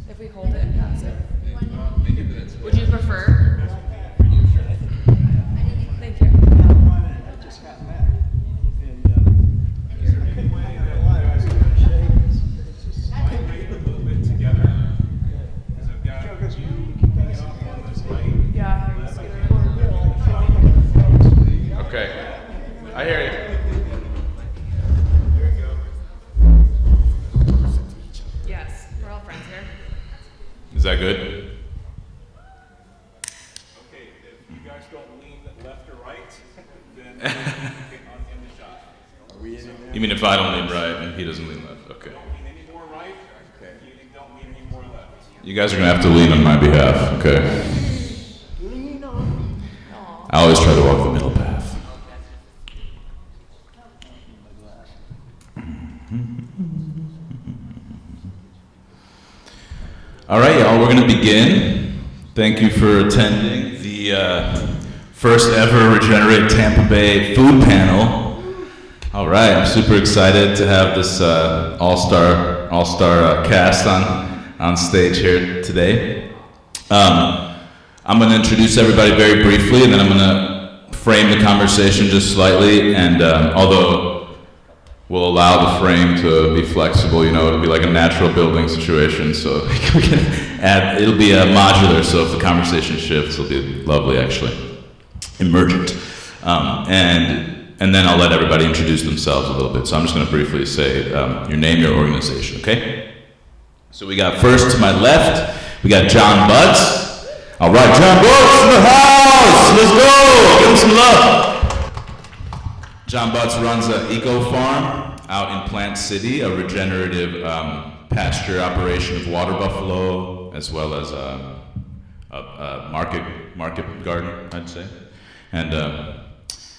If we hold it and pass it. Would you prefer? Thank you. I just got back. Okay, I hear you. There you go. Yes, we're all friends here. Is that good? Okay, if you guys don't lean left or right, then we'll get in the shot. Are we in there? You mean if I don't lean right and he doesn't lean left? Okay. Don't lean any more right. Okay. You don't lean any more left. You guys are gonna have to lean on my behalf, okay? Lean on. I always try to walk the middle path. All right, y'all, we're going to begin. Thank you for attending the first ever Regenerate Tampa Bay food panel. All right, I'm super excited to have this all-star cast on stage here today. I'm going to introduce everybody very briefly, and then I'm going to frame the conversation just slightly, and although we'll allow the frame to be flexible, you know, it'll be like a natural building situation, so we can add, it'll be modular, so if the conversation shifts, it'll be lovely, actually, emergent. And then I'll let everybody introduce themselves a little bit, so I'm just going to briefly say your name, your organization, okay? So we got first to my left, we got Jon Butts. All right, Jon Butts in the house, let's go, give him some love. Jon Butts runs an EcoFarm out in Plant City, a regenerative pasture operation of water buffalo, as well as a market garden, I'd say. And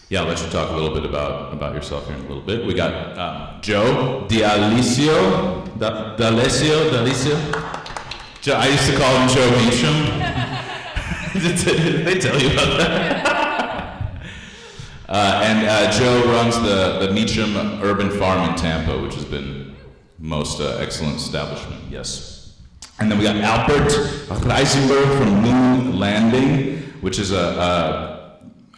yeah, I'll let you talk a little bit about yourself here in a little bit. We got Joe Dalessio. Joe, I used to call him Joe Meacham. Did they tell you about that? And Joe runs the Meacham urban farm in Tampa, which has been most excellent establishment, yes. And then we got Albert Risemberg from Moon Landing, which is I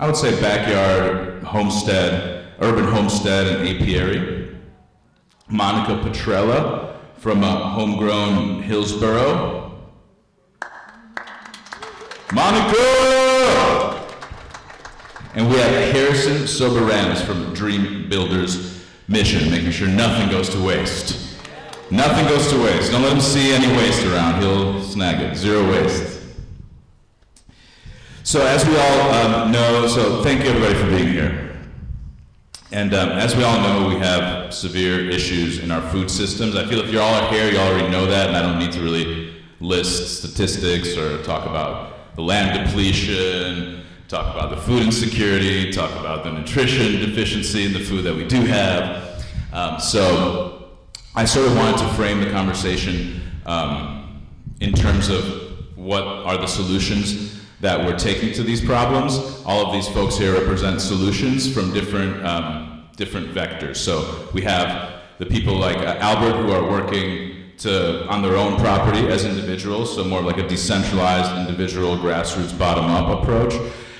would say backyard homestead, urban homestead in Apiary. Monica Petrella from Homegrown Hillsborough. Monica! And we have Harrison Soberanis from Dream Builders Mission, making sure nothing goes to waste. Nothing goes to waste. Don't let him see any waste around. He'll snag it. Zero waste. So as we all know, so thank you everybody for being here. And as we all know, we have severe issues in our food systems. I feel if you all are here, you already know that, and I don't need to really list statistics or talk about the land depletion, talk about the food insecurity, talk about the nutrition deficiency in the food that we do have. So I sort of wanted to frame the conversation in terms of what are the solutions that we're taking to these problems. All of these folks here represent solutions from different vectors. So we have the people like Albert who are working on their own property as individuals, so more like a decentralized, individual, grassroots, bottom-up approach.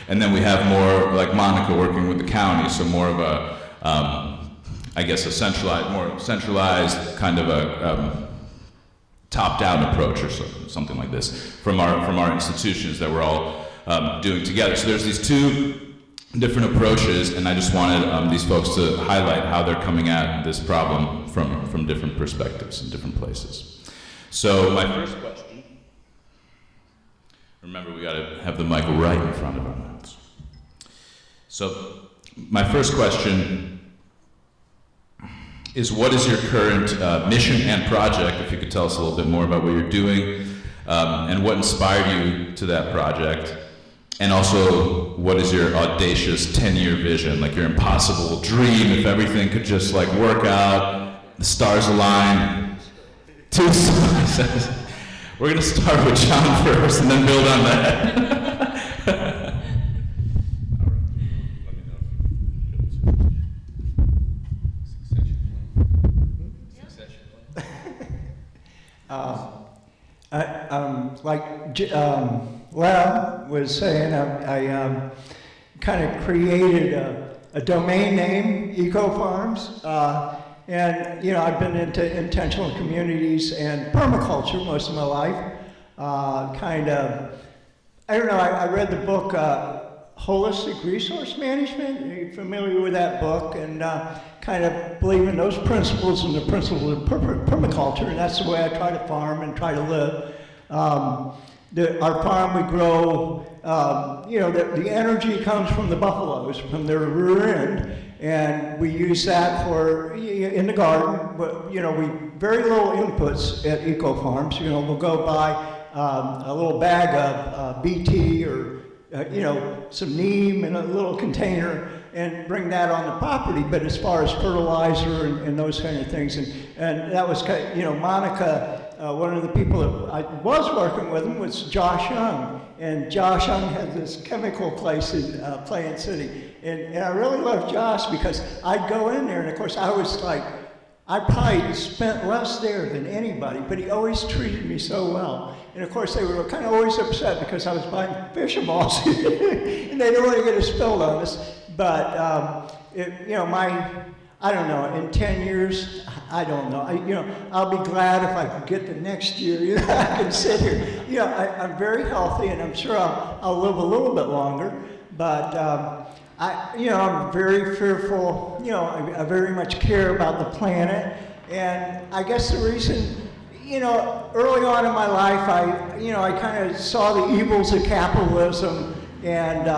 And then we have more like Monica working with the county, so more of a, I guess, more centralized kind of a top-down approach or something like this from our institutions that we're all doing together. So there's these two different approaches, and I just wanted these folks to highlight how they're coming at this problem from different perspectives and different places. So my first question, remember we gotta have the mic right in front of our mouths. So my first question is, what is your current mission and project, if you could tell us a little bit more about what you're doing, and what inspired you to that project? And also, what is your audacious 10-year vision, like your impossible dream, if everything could just like work out, the stars align? Two stars. We're gonna start with Jon first and then build on that. Lab was saying, I kind of created a domain name, EcoFarms, and I've been into intentional communities and permaculture most of my life. I don't know, I read the book Holistic Resource Management. Are you familiar with that book? And kind of believe in those principles and the principles of permaculture, and that's the way I try to farm and try to live. Our farm, we grow, the energy comes from the buffaloes, from their rear end, and we use that for, in the garden, but, we very little inputs at EcoFarms. We'll go buy a little bag of BT or, some neem in a little container and bring that on the property. But as far as fertilizer and those kind of things, and that was, Monica, one of the people that I was working with him was Josh Young. And Josh Young had this chemical place in Plant City. And I really loved Josh because I'd go in there, and of course I was like, I probably spent less there than anybody, but he always treated me so well. And of course they were kind of always upset because I was buying fishing balls and they didn't want to get it spilled on us. But, I don't know, in 10 years, I don't know. I'll be glad if I can get the next year, I can sit here. I'm very healthy and I'm sure I'll live a little bit longer, but I'm very fearful, I very much care about the planet. And I guess the reason, early on in my life, I kind of saw the evils of capitalism and,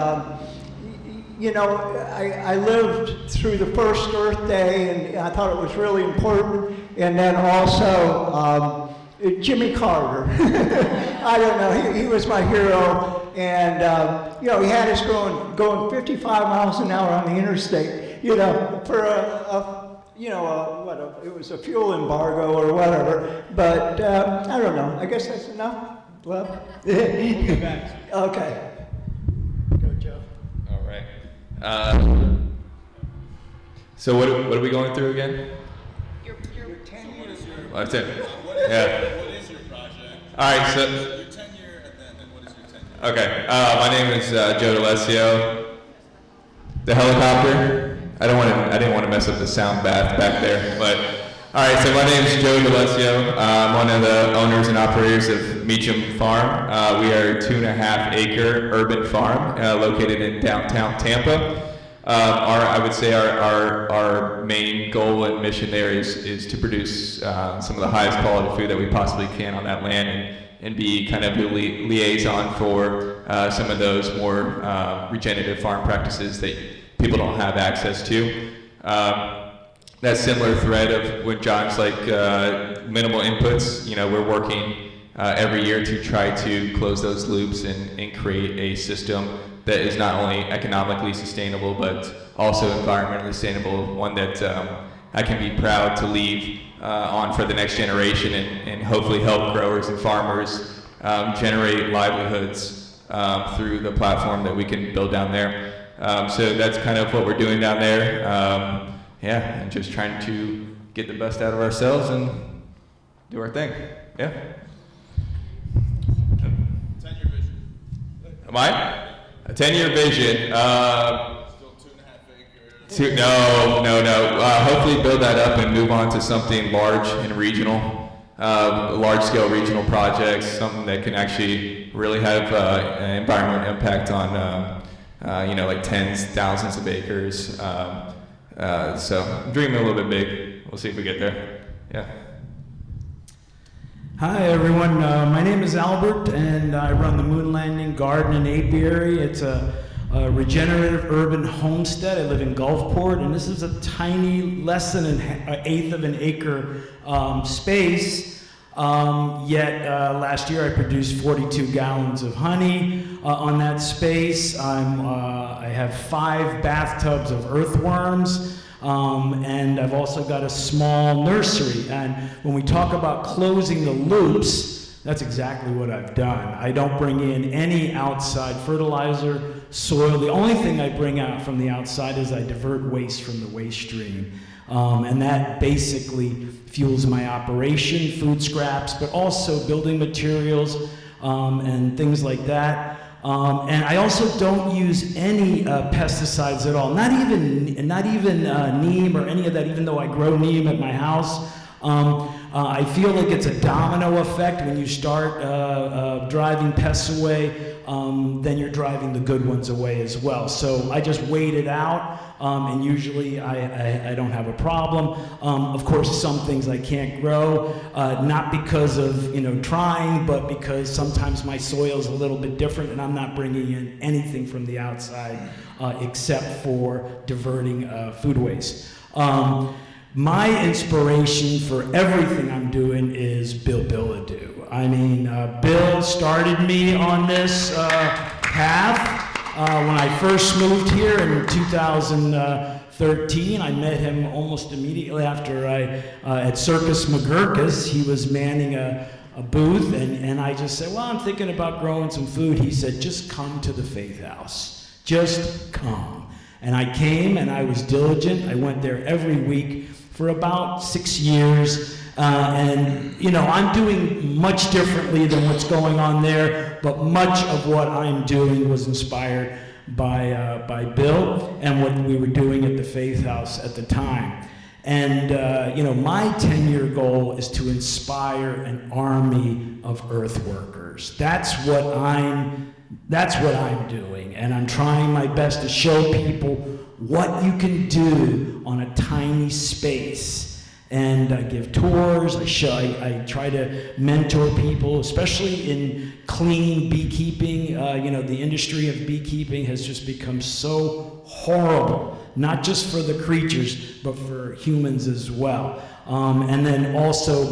I lived through the first Earth Day, and I thought it was really important. And then also Jimmy Carter. I don't know. He was my hero, and he had us going 55 miles an hour on the interstate. For it was a fuel embargo or whatever. But I don't know. I guess that's enough. Well, okay. Go, Joe. All right. So what are we going through again? Your 10 years. Oh, 10. Yeah. What is your project? All right, so Your tenure, and then what is your tenure? okay. My name is Joe Dalessio. The helicopter. I didn't want to mess up the sound bath back there, but all right. So my name is Joe Dalessio. I'm one of the owners and operators of Meacham Farm. We are a 2.5-acre urban farm located in downtown Tampa. I would say our main goal and mission there is to produce some of the highest quality food that we possibly can on that land and be kind of the liaison for some of those more regenerative farm practices that people don't have access to. That similar thread of when John's like minimal inputs, we're working every year to try to close those loops and create a system that is not only economically sustainable but also environmentally sustainable, one that I can be proud to leave on for the next generation and hopefully help growers and farmers generate livelihoods through the platform that we can build down there. So that's kind of what we're doing down there. And just trying to get the best out of ourselves and do our thing. Yeah. 10-year vision. Am I? A 10-year vision. Still 2.5 acres. No. Hopefully build that up and move on to something large and regional, large-scale regional projects, something that can actually really have an environmental impact on, like tens, thousands of acres. So I'm dreaming a little bit big. We'll see if we get there. Yeah. Hi everyone, my name is Albert and I run the Moon Landing Garden and Apiary. It's a regenerative urban homestead. I live in Gulfport and this is a tiny, less than an eighth of an acre space. Yet last year I produced 42 gallons of honey on that space. I have 5 bathtubs of earthworms. And I've also got a small nursery. And when we talk about closing the loops, that's exactly what I've done. I don't bring in any outside fertilizer, soil. The only thing I bring out from the outside is I divert waste from the waste stream. And that basically fuels my operation, food scraps, but also building materials and things like that. And I also don't use any pesticides at all, not even neem or any of that, even though I grow neem at my house. I feel like it's a domino effect. When you start driving pests away, then you're driving the good ones away as well. So I just wait it out, and usually I don't have a problem. Of course, some things I can't grow, not because of trying, but because sometimes my soil is a little bit different, and I'm not bringing in anything from the outside except for diverting food waste. My inspiration for everything I'm doing is Bill Billadou. I mean, Bill started me on this path when I first moved here in 2013. I met him almost immediately after at Circus McGurkus. He was manning a booth, and I just said, well, I'm thinking about growing some food. He said, just come to the Faith House. Just come. And I came, and I was diligent. I went there every week for about 6 years, and I'm doing much differently than what's going on there, but much of what I'm doing was inspired by Bill and what we were doing at the Faith House at the time. And my 10-year goal is to inspire an army of earth workers. That's what I'm doing, and I'm trying my best to show people what you can do on a tiny space. And I give tours, I try to mentor people, especially in clean beekeeping. The industry of beekeeping has just become so horrible, not just for the creatures, but for humans as well. And then also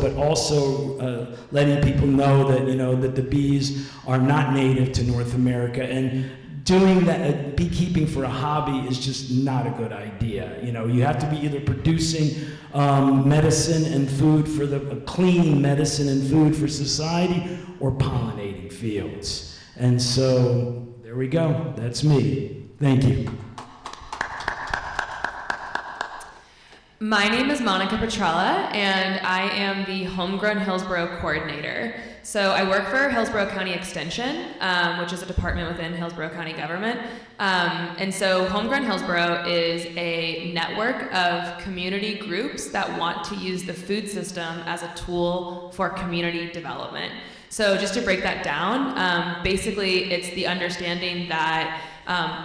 letting people know that, that the bees are not native to North America, and doing that beekeeping for a hobby is just not a good idea. You have to be either producing medicine and food for clean medicine and food for society, or pollinating fields. And so there we go. That's me. Thank you. My name is Monica Petrella, and I am the Homegrown Hillsborough coordinator. So I work for Hillsborough County Extension, which is a department within Hillsborough County government. And so Homegrown Hillsborough is a network of community groups that want to use the food system as a tool for community development. So just to break that down, basically it's the understanding that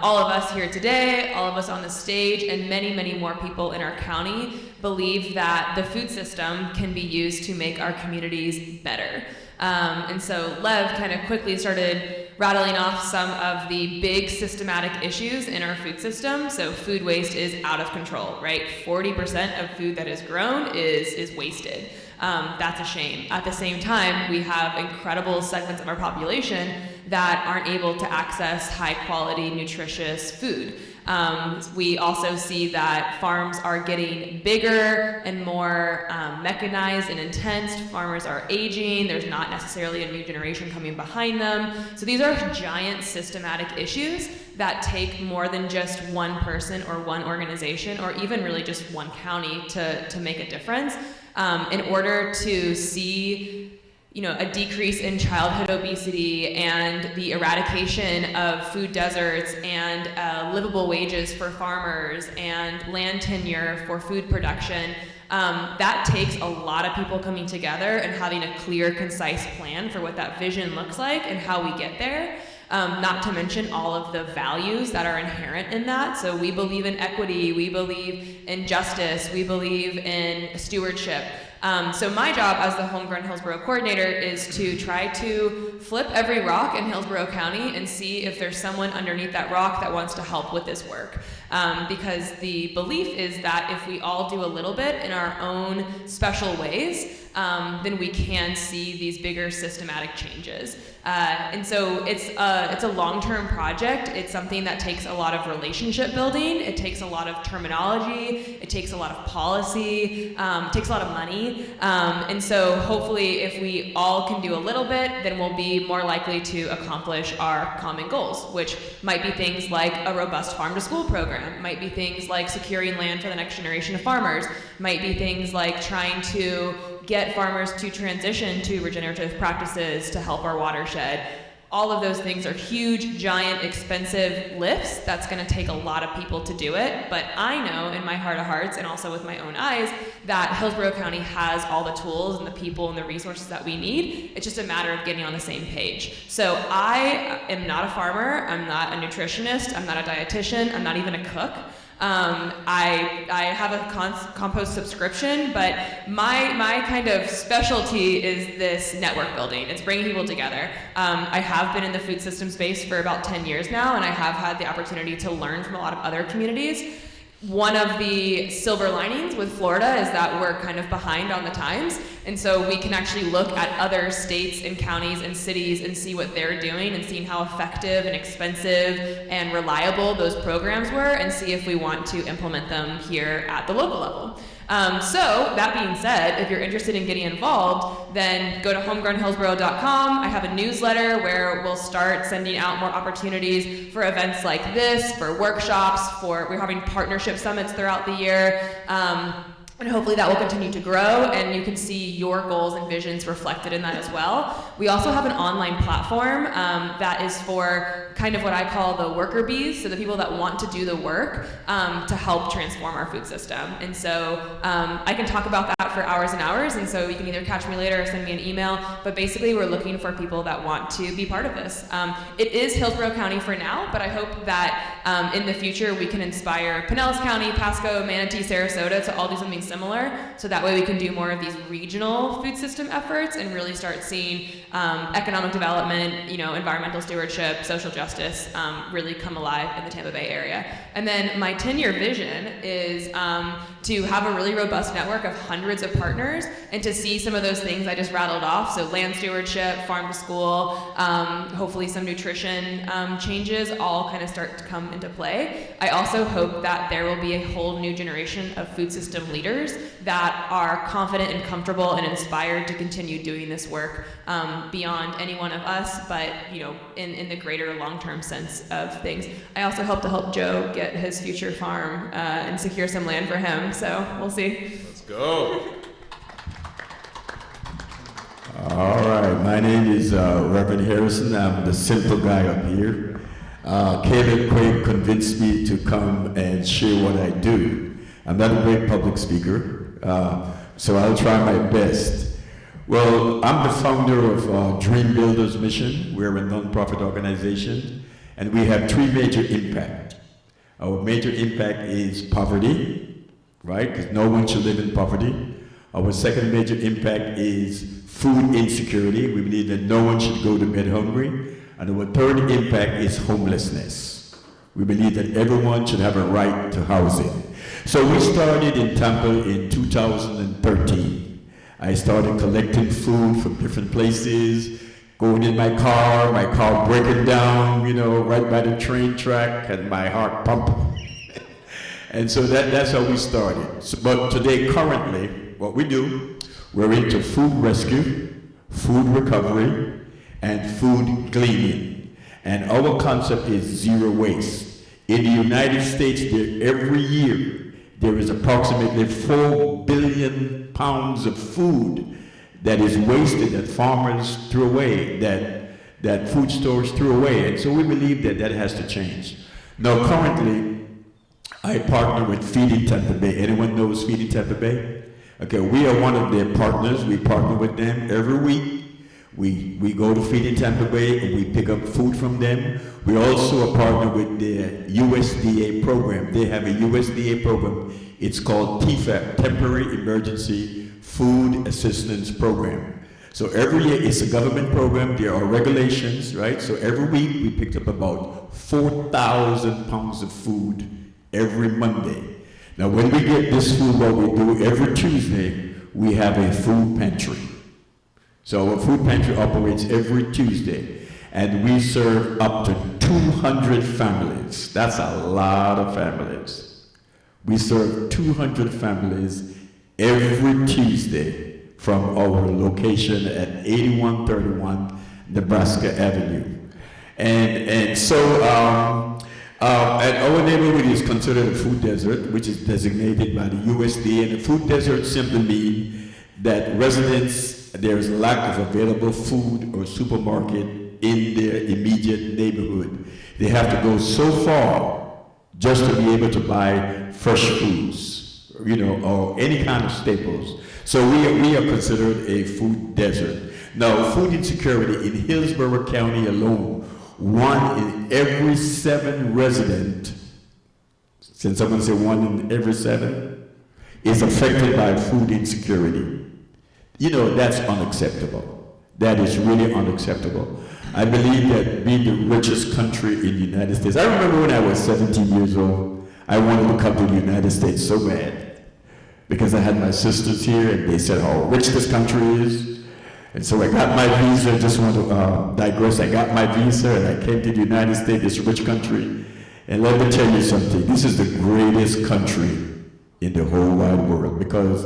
all of us here today, all of us on the stage, and many, many more people in our county believe that the food system can be used to make our communities better. And so Lev kind of quickly started rattling off some of the big systematic issues in our food system. So food waste is out of control, right? 40% of food that is grown is wasted. That's a shame. At the same time, we have incredible segments of our population that aren't able to access high quality, nutritious food. We also see that farms are getting bigger and more mechanized and intense. Farmers are aging. There's not necessarily a new generation coming behind them. So these are giant systematic issues that take more than just one person or one organization or even really just one county to make a difference. In order to see a decrease in childhood obesity and the eradication of food deserts and livable wages for farmers and land tenure for food production, that takes a lot of people coming together and having a clear, concise plan for what that vision looks like and how we get there. Not to mention all of the values that are inherent in that. So we believe in equity, we believe in justice, we believe in stewardship. So my job as the Homegrown Hillsborough coordinator is to try to flip every rock in Hillsborough County and see if there's someone underneath that rock that wants to help with this work. Because the belief is that if we all do a little bit in our own special ways, then we can see these bigger systematic changes. And so it's a long-term project. It's something that takes a lot of relationship building. It takes a lot of terminology. It takes a lot of policy. It takes a lot of money. And so hopefully if we all can do a little bit, then we'll be more likely to accomplish our common goals, which might be things like a robust farm-to-school program, might be things like securing land for the next generation of farmers, might be things like trying to get farmers to transition to regenerative practices to help our watershed. All of those things are huge, giant, expensive lifts. That's going to take a lot of people to do it. But I know in my heart of hearts, and also with my own eyes, that Hillsborough County has all the tools and the people and the resources that we need. It's just a matter of getting on the same page. So I am not a farmer. I'm not a nutritionist. I'm not a dietitian. I'm not even a cook. I have a compost subscription, but my kind of specialty is this network building. It's bringing people together. I have been in the food system space for about 10 years now, and I have had the opportunity to learn from a lot of other communities. One of the silver linings with Florida is that we're kind of behind on the times, and so we can actually look at other states and counties and cities and see what they're doing and seeing how effective and expensive and reliable those programs were, and see if we want to implement them here at the local level. So that being said, if you're interested in getting involved, then go to homegrownhillsborough.com. I have a newsletter where we'll start sending out more opportunities for events like this, for workshops, we're having partnership summits throughout the year. And hopefully that will continue to grow, and you can see your goals and visions reflected in that as well. We also have an online platform that is for kind of what I call the worker bees, so the people that want to do the work to help transform our food system. And so I can talk about that for hours and hours, and so you can either catch me later or send me an email, but basically we're looking for people that want to be part of this. It is Hillsborough County for now, but I hope that in the future we can inspire Pinellas County, Pasco, Manatee, Sarasota to all do something similar, so that way we can do more of these regional food system efforts and really start seeing economic development, environmental stewardship, social justice really come alive in the Tampa Bay area. And then my 10-year vision is to have a really robust network of hundreds of partners and to see some of those things I just rattled off, so land stewardship, farm to school, hopefully some nutrition changes all kind of start to come into play. I also hope that there will be a whole new generation of food system leaders that are confident and comfortable and inspired to continue doing this work beyond any one of us, but in the greater long-term sense of things. I also hope to help Joe get his future farm and secure some land for him, so we'll see. Let's go. All right, my name is Reverend Harrison. I'm the simple guy up here. Caleb Craig convinced me to come and share what I do. I'm not a great public speaker, so I'll try my best. Well, I'm the founder of Dream Builders Mission. We're a nonprofit organization, and we have three major impacts. Our major impact is poverty, right? Because no one should live in poverty. Our second major impact is food insecurity. We believe that no one should go to bed hungry. And our third impact is homelessness. We believe that everyone should have a right to housing. So we started in Tampa in 2013. I started collecting food from different places, going in my car breaking down, right by the train track, and my heart pumping. And so that's how we started. But today, currently, what we do, we're into food rescue, food recovery, and food cleaning. And our concept is zero waste. In the United States, every year, there is approximately 4 billion pounds of food that is wasted, that farmers throw away, that food stores throw away. And so we believe that has to change. Now, currently, I partner with Feeding Tampa Bay. Anyone knows Feeding Tampa Bay? Okay, we are one of their partners. We partner with them every week. We go to Feeding Tampa Bay and we pick up food from them. We also are partnered with the USDA program. They have a USDA program. It's called TFAP, Temporary Emergency Food Assistance Program. So every year, it's a government program. There are regulations, right? So every week, we picked up about 4,000 pounds of food every Monday. Now, when we get this food, what we do every Tuesday, we have a food pantry. So our food pantry operates every Tuesday, and we serve up to 200 families. That's a lot of families. We serve 200 families every Tuesday from our location at 8131 Nebraska Avenue. And so and our neighborhood is considered a food desert, which is designated by the USDA, and a food desert simply means that residents, there is a lack of available food or supermarket in their immediate neighborhood. They have to go so far just to be able to buy fresh foods, or any kind of staples. So we are considered a food desert. Now, food insecurity in Hillsborough County alone, 1 in every 7 residents, since someone say 1 in every 7, is affected by food insecurity. That's unacceptable. That is really unacceptable. I believe that being the richest country in the United States, I remember when I was 17 years old, I wanted to come to the United States so bad, because I had my sisters here and they said how rich this country is. And so I got my visa. I just want to digress. I got my visa and I came to the United States, this rich country. And let me tell you something, this is the greatest country in the whole wide world, because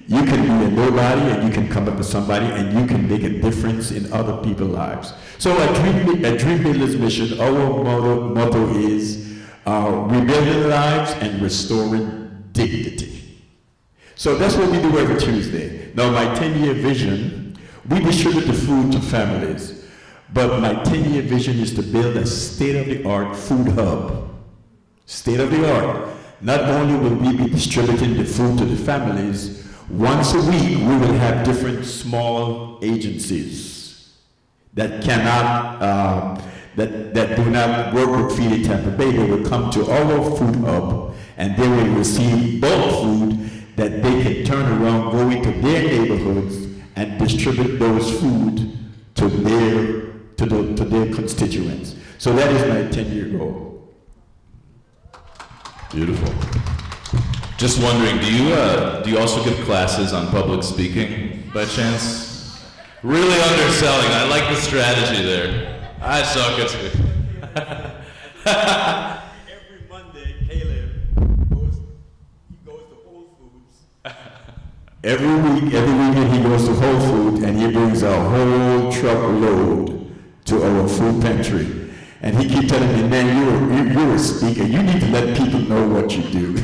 you can be a nobody and you can come up to somebody and you can make a difference in other people's lives. So at Dream Builders Mission, our motto is rebuilding lives and restoring dignity. So that's what we do every Tuesday. Now my 10-year vision, we distribute the food to families, but my 10-year vision is to build a state-of-the-art food hub. State-of-the-art. Not only will we be distributing the food to the families, once a week we will have different small agencies that cannot, that do not work with Feeding Tampa Bay. They will come to our food hub and they will receive bulk food that they can turn around, go into their neighborhoods and distribute those food to their constituents. So that is my 10-year goal. Beautiful. Just wondering, do you also give classes on public speaking by chance? Really underselling. I like the strategy there. I suck at it. Every Monday, Caleb goes to Whole Foods. Every weekend he goes to Whole Foods and he brings a whole truckload to our food pantry. And he keeps telling me, man, you're a speaker. You need to let people know what you do.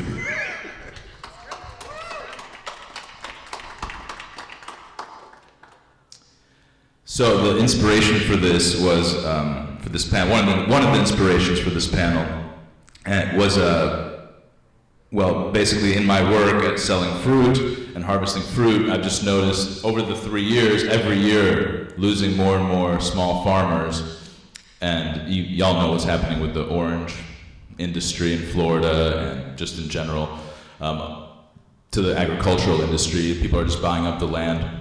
So the inspiration for this was, for this panel, one of the inspirations for this panel was, well, basically in my work at selling fruit and harvesting fruit, I've just noticed over the 3 years, every year, losing more and more small farmers. And y'all know what's happening with the orange industry in Florida and just in general, to the agricultural industry. People are just buying up the land.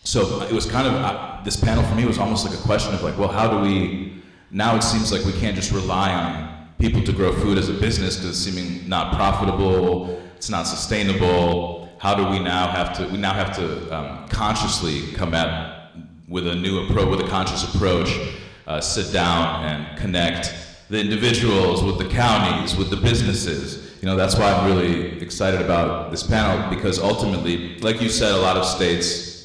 So it was kind of, this panel for me was almost like a question of like, well, how do we, now it seems like we can't just rely on people to grow food as a business because it's seeming not profitable, it's not sustainable. How do we now have to consciously come at with a new approach, with a conscious approach, sit down and connect the individuals with the counties, with the businesses. That's why I'm really excited about this panel, because ultimately, like you said, a lot of states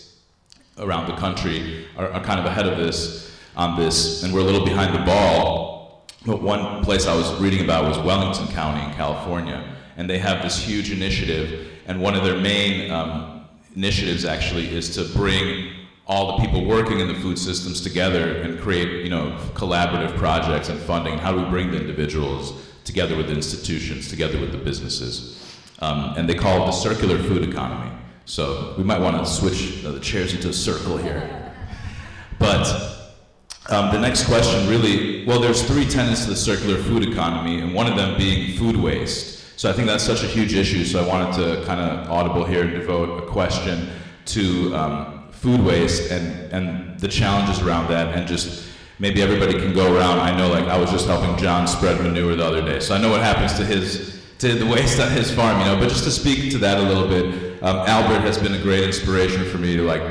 around the country are kind of ahead of this on this, and we're a little behind the ball. But one place I was reading about was Wellington County in California, and they have this huge initiative, and one of their main initiatives actually is to bring all the people working in the food systems together and create, collaborative projects and funding. How do we bring the individuals together with the institutions, together with the businesses? And they call it the circular food economy. So we might want to switch the chairs into a circle here. But the next question really, well, there's 3 tenets to the circular food economy, and one of them being food waste. So I think that's such a huge issue, so I wanted to kind of audible here and devote a question to food waste and the challenges around that, and just maybe everybody can go around. I know, like, I was just helping John spread manure the other day, so I know what happens to the waste on his farm, but just to speak to that a little bit, Albert has been a great inspiration for me to like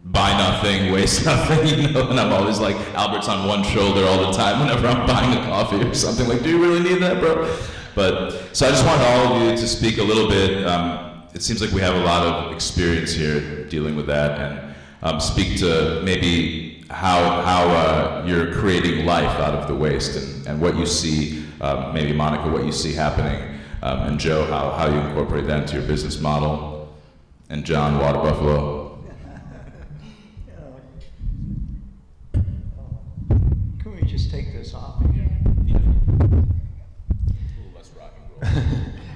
buy nothing, waste nothing, you know, and I'm always like, Albert's on one shoulder all the time whenever I'm buying a coffee or something, like, do you really need that, bro? But, so I just want all of you to speak a little bit. It seems like we have a lot of experience here dealing with that, and speak to maybe how you're creating life out of the waste, and what you see, maybe Monica, what you see happening, and Joe, how you incorporate that into your business model, and John, Water Buffalo. Can we just take this off?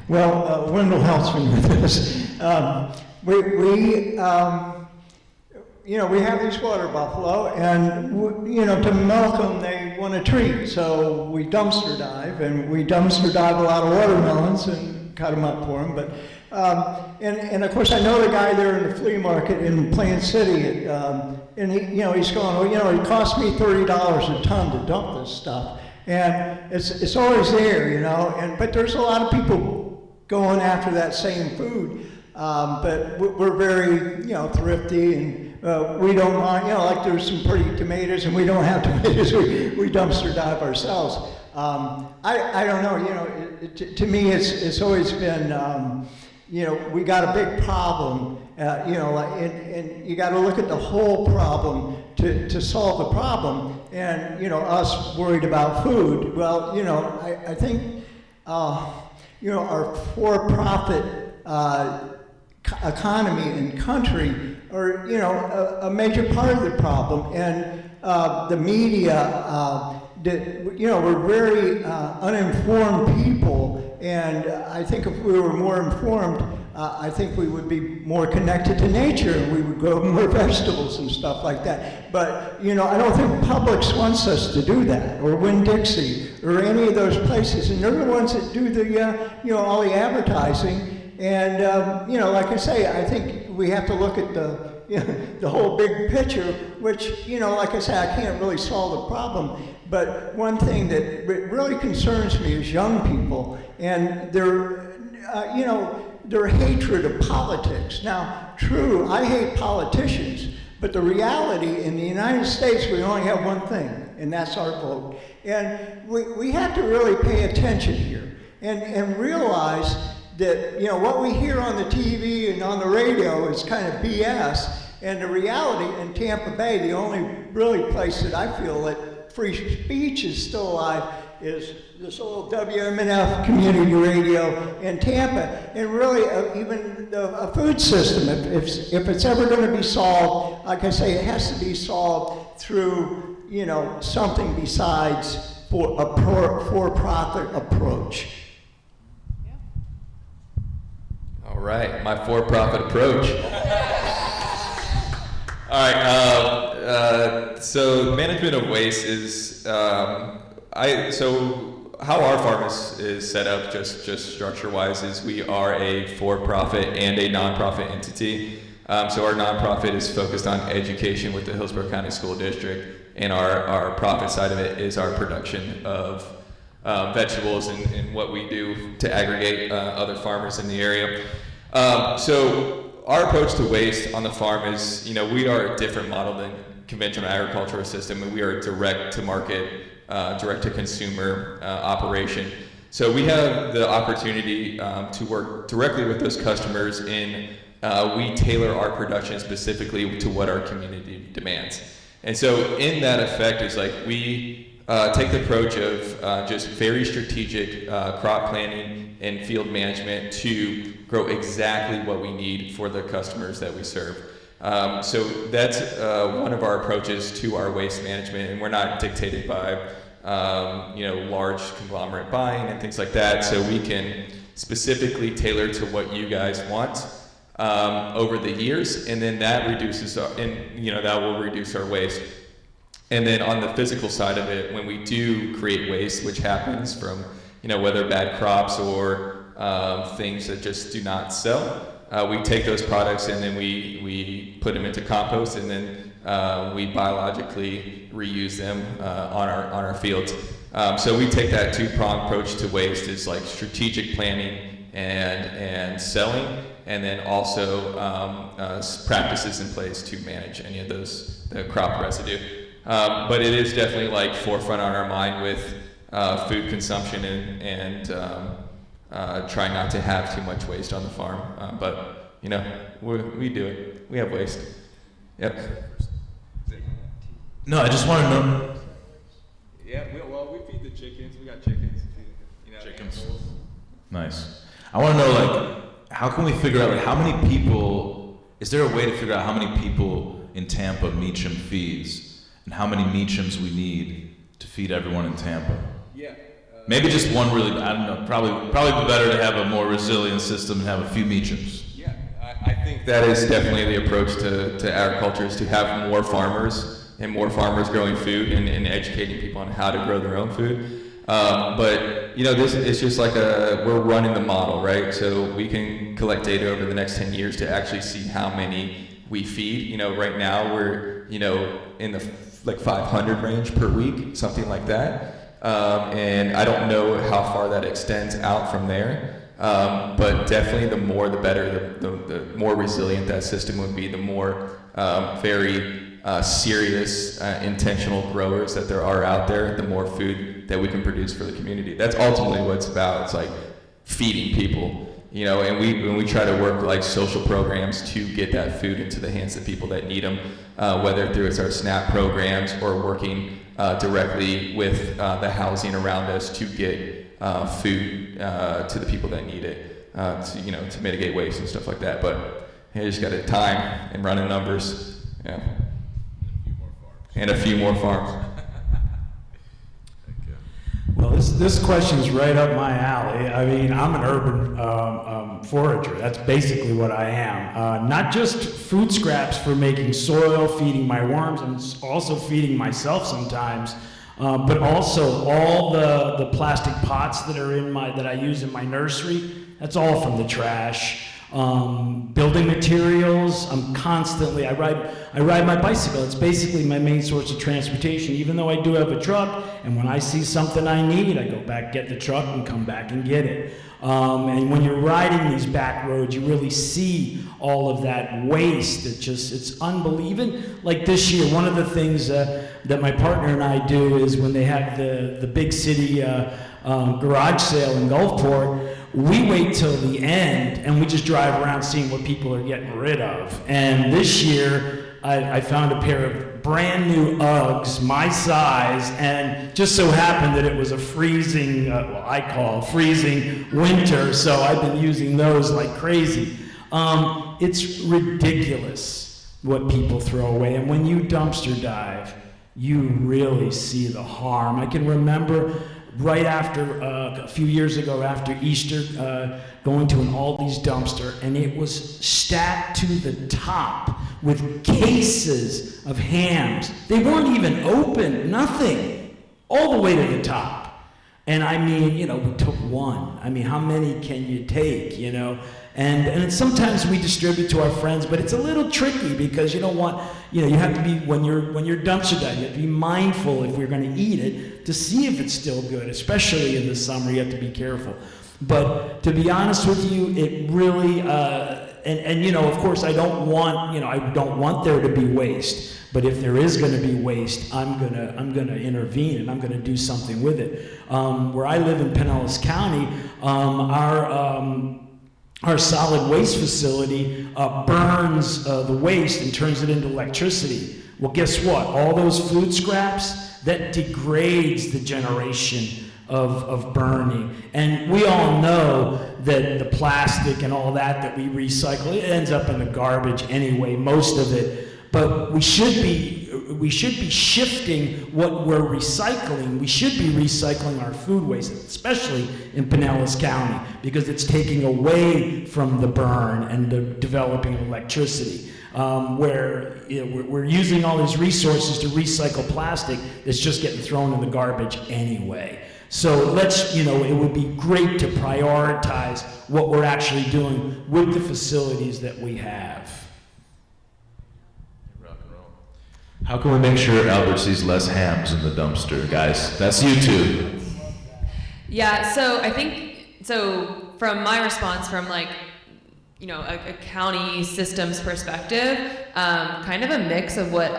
Well, Wendell helps me with this. We have these water buffalo, and to milk them, they want a treat. So we dumpster dive, and we dumpster dive a lot of watermelons and cut them up for them. But and of course, I know the guy there in the flea market in Plain City, and he's going, well, it cost me $30 a ton to dump this stuff. And it's always there, but there's a lot of people going after that same food, but we're very, thrifty, and we don't mind, like there's some pretty tomatoes, and we don't have tomatoes, we dumpster dive ourselves. I don't know, to me it's always been, we got a big problem, and you got to look at the whole problem to solve the problem. And us worried about food. Well, I think our for-profit economy and country are a major part of the problem. And the media, we're very uninformed people. And I think if we were more informed, I think we would be more connected to nature, and we would grow more vegetables and stuff like that. But, I don't think Publix wants us to do that, or Winn-Dixie, or any of those places. And they're the ones that do the, all the advertising. And, like I say, I think we have to look at the whole big picture, which, like I say, I can't really solve the problem. But one thing that really concerns me is young people, and their hatred of politics. Now, true, I hate politicians, but the reality in the United States, we only have one thing, and that's our vote. And we have to really pay attention here and realize that, what we hear on the TV and on the radio is kind of BS. And the reality in Tampa Bay, the only really place that I feel that free speech is still alive is this old WMNF community radio in Tampa, and really even a food system. If it's ever going to be solved, like I say, it has to be solved through something besides for-profit approach. All right, my for-profit approach. All right, so management of waste is, so how our farm is set up, just structure-wise, is we are a for-profit and a nonprofit entity. So our nonprofit is focused on education with the Hillsborough County School District, and our profit side of it is our production of vegetables and what we do to aggregate other farmers in the area. So our approach to waste on the farm is, we are a different model than conventional agricultural system, and we are direct to market, direct to consumer operation. So we have the opportunity to work directly with those customers, and we tailor our production specifically to what our community demands. And so in that effect is like we take the approach of just very strategic crop planning and field management to grow exactly what we need for the customers that we serve. So that's one of our approaches to our waste management, and we're not dictated by large conglomerate buying and things like that. So we can specifically tailor to what you guys want over the years, and then that reduces that will reduce our waste. And then on the physical side of it, when we do create waste, which happens from whether bad crops or things that just do not sell, we take those products and then we put them into compost, and then we biologically reuse them on our fields. So we take that two-pronged approach to waste. It's like strategic planning and selling, and then also practices in place to manage any of the crop residue. But it is definitely like forefront on our mind with food consumption and try not to have too much waste on the farm. But you know, we do it. We have waste. Yep. No, I just want to know. Yeah, we feed the chickens. We got chickens. You know, Chickens. animals. Nice. I want to know, like, how can we figure out, like, how many people, is there a way to figure out how many people in Tampa Meacham feeds, and how many Meachams we need to feed everyone in Tampa? Yeah. Maybe just one really, I don't know, probably be better to have a more resilient system and have a few Meachams. Yeah, I think that is definitely the approach to agriculture, is to have more farmers and more farmers growing food and educating people on how to grow their own food. But you know, this is just like we're running the model, right? So we can collect data over the next 10 years to actually see how many we feed. You know, right now we're, you know, in the like 500 range per week, something like that. And I don't know how far that extends out from there. But definitely the more the better, the more resilient that system would be, the more very serious, intentional growers that there are out there, the more food that we can produce for the community. That's ultimately what it's about. It's like feeding people, you know, and we try to work like social programs to get that food into the hands of people that need them, whether through our SNAP programs or working directly with the housing around us to get food to the people that need it, to mitigate waste and stuff like that. But you just got to time and running numbers, yeah. And a few more farms. Well, this question's right up my alley. I mean, I'm an urban forager. That's basically what I am. Not just food scraps for making soil, feeding my worms, and also feeding myself sometimes, but also all the plastic pots that are that I use in my nursery. That's all from the trash. Building materials, I ride my bicycle. It's basically my main source of transportation, even though I do have a truck, and when I see something I need, I go back, get the truck, and come back and get it. And when you're riding these back roads, you really see all of that waste. It's unbelievable. Like this year, one of the things that my partner and I do is when they have the big city garage sale in Gulfport, we wait till the end and we just drive around seeing what people are getting rid of. And this year, I found a pair of brand new Uggs, my size, and just so happened that it was a freezing, I call freezing winter, so I've been using those like crazy. It's ridiculous what people throw away, and when you dumpster dive, you really see the harm. I can remember right after, a few years ago after Easter, going to an Aldi's dumpster, and it was stacked to the top with cases of hams. They weren't even open, nothing, all the way to the top. And I mean, we took one. I mean, how many can you take, And sometimes we distribute to our friends, but it's a little tricky because you don't want, you have to be, when you're dumpster diving, you have to be mindful if we're going to eat it to see if it's still good, especially in the summer, you have to be careful. But to be honest with you, it really, of course I don't want there to be waste, but if there is going to be waste, I'm gonna intervene and I'm gonna do something with it. Where I live in Pinellas County, our solid waste facility burns the waste and turns it into electricity. Well, guess what? All those food scraps, that degrades the generation of burning. And we all know that the plastic and all that we recycle, it ends up in the garbage anyway, most of it. But we should be shifting what we're recycling. We should be recycling our food waste, especially in Pinellas County, because it's taking away from the burn and the developing electricity. Where we're using all these resources to recycle plastic that's just getting thrown in the garbage anyway. So it would be great to prioritize what we're actually doing with the facilities that we have. How can we make sure Albert sees less hams in the dumpster, guys? That's you too. Yeah, so I think, from my response from a county systems perspective, kind of a mix of what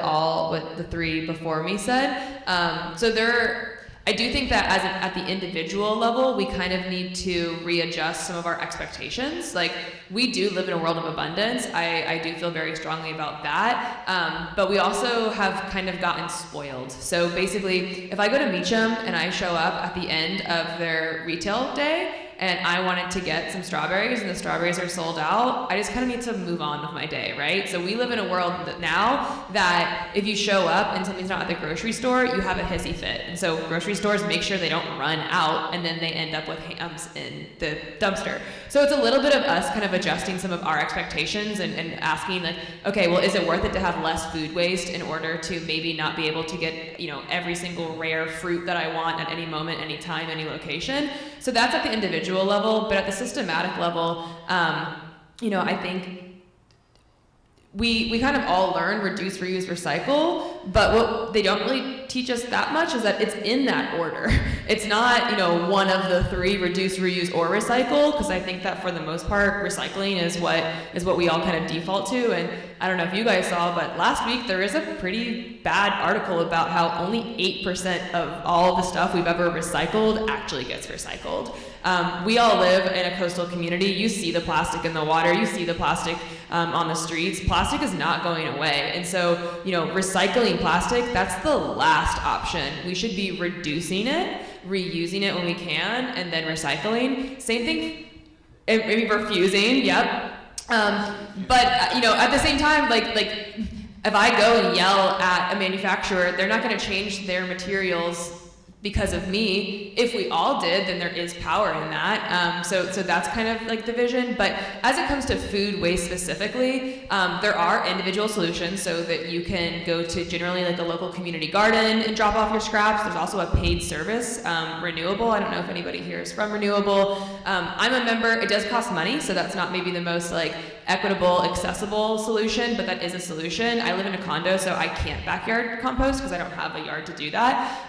the three before me said. I do think that at the individual level, we kind of need to readjust some of our expectations. Like, we do live in a world of abundance. I do feel very strongly about that. But we also have kind of gotten spoiled. So basically, if I go to Meacham and I show up at the end of their retail day, and I wanted to get some strawberries and the strawberries are sold out, I just kind of need to move on with my day, right? So we live in a world now that if you show up and something's not at the grocery store, you have a hissy fit. And so grocery stores make sure they don't run out and then they end up with hams in the dumpster. So it's a little bit of us kind of adjusting some of our expectations and asking like, okay, well, is it worth it to have less food waste in order to maybe not be able to get, every single rare fruit that I want at any moment, any time, any location? So that's at the individual level, but at the systematic level, I think we kind of all learn reduce, reuse, recycle, but what they don't really teach us that much is that it's in that order. It's not, one of the three, reduce, reuse, or recycle, because I think that for the most part, recycling is what we all kind of default to. And I don't know if you guys saw, but last week there is a pretty bad article about how only 8% of all the stuff we've ever recycled actually gets recycled. We all live in a coastal community. You see the plastic in the water. You see the plastic on the streets. Plastic is not going away. And so, recycling plastic, that's the last option. We should be reducing it, reusing it when we can, and then recycling. Same thing, maybe refusing, yep. But, at the same time, like if I go and yell at a manufacturer, they're not going to change their materials because of me. If we all did, then there is power in that. So that's kind of like the vision. But as it comes to food waste specifically, there are individual solutions so that you can go to generally like a local community garden and drop off your scraps. There's also a paid service, Renewable. I don't know if anybody here is from Renewable. I'm a member. It does cost money, so that's not maybe the most like equitable, accessible solution, but that is a solution. I live in a condo, so I can't backyard compost because I don't have a yard to do that.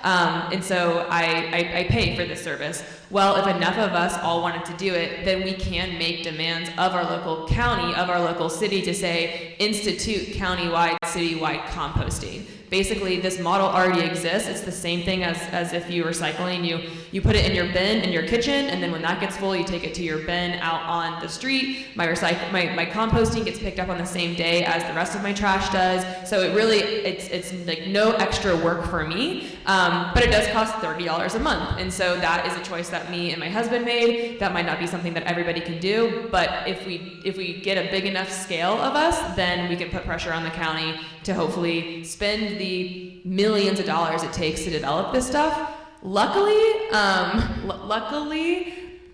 And so I pay for this service. Well, if enough of us all wanted to do it, then we can make demands of our local county, of our local city to say, institute countywide, citywide composting. Basically, this model already exists. It's the same thing as if you were recycling. You put it in your bin in your kitchen, and then when that gets full, you take it to your bin out on the street. My composting gets picked up on the same day as the rest of my trash does. So it's like no extra work for me, but it does cost $30 a month. And so that is a choice that me and my husband made. That might not be something that everybody can do, but if we get a big enough scale of us, then we can put pressure on the county to hopefully spend the millions of dollars it takes to develop this stuff. Luckily,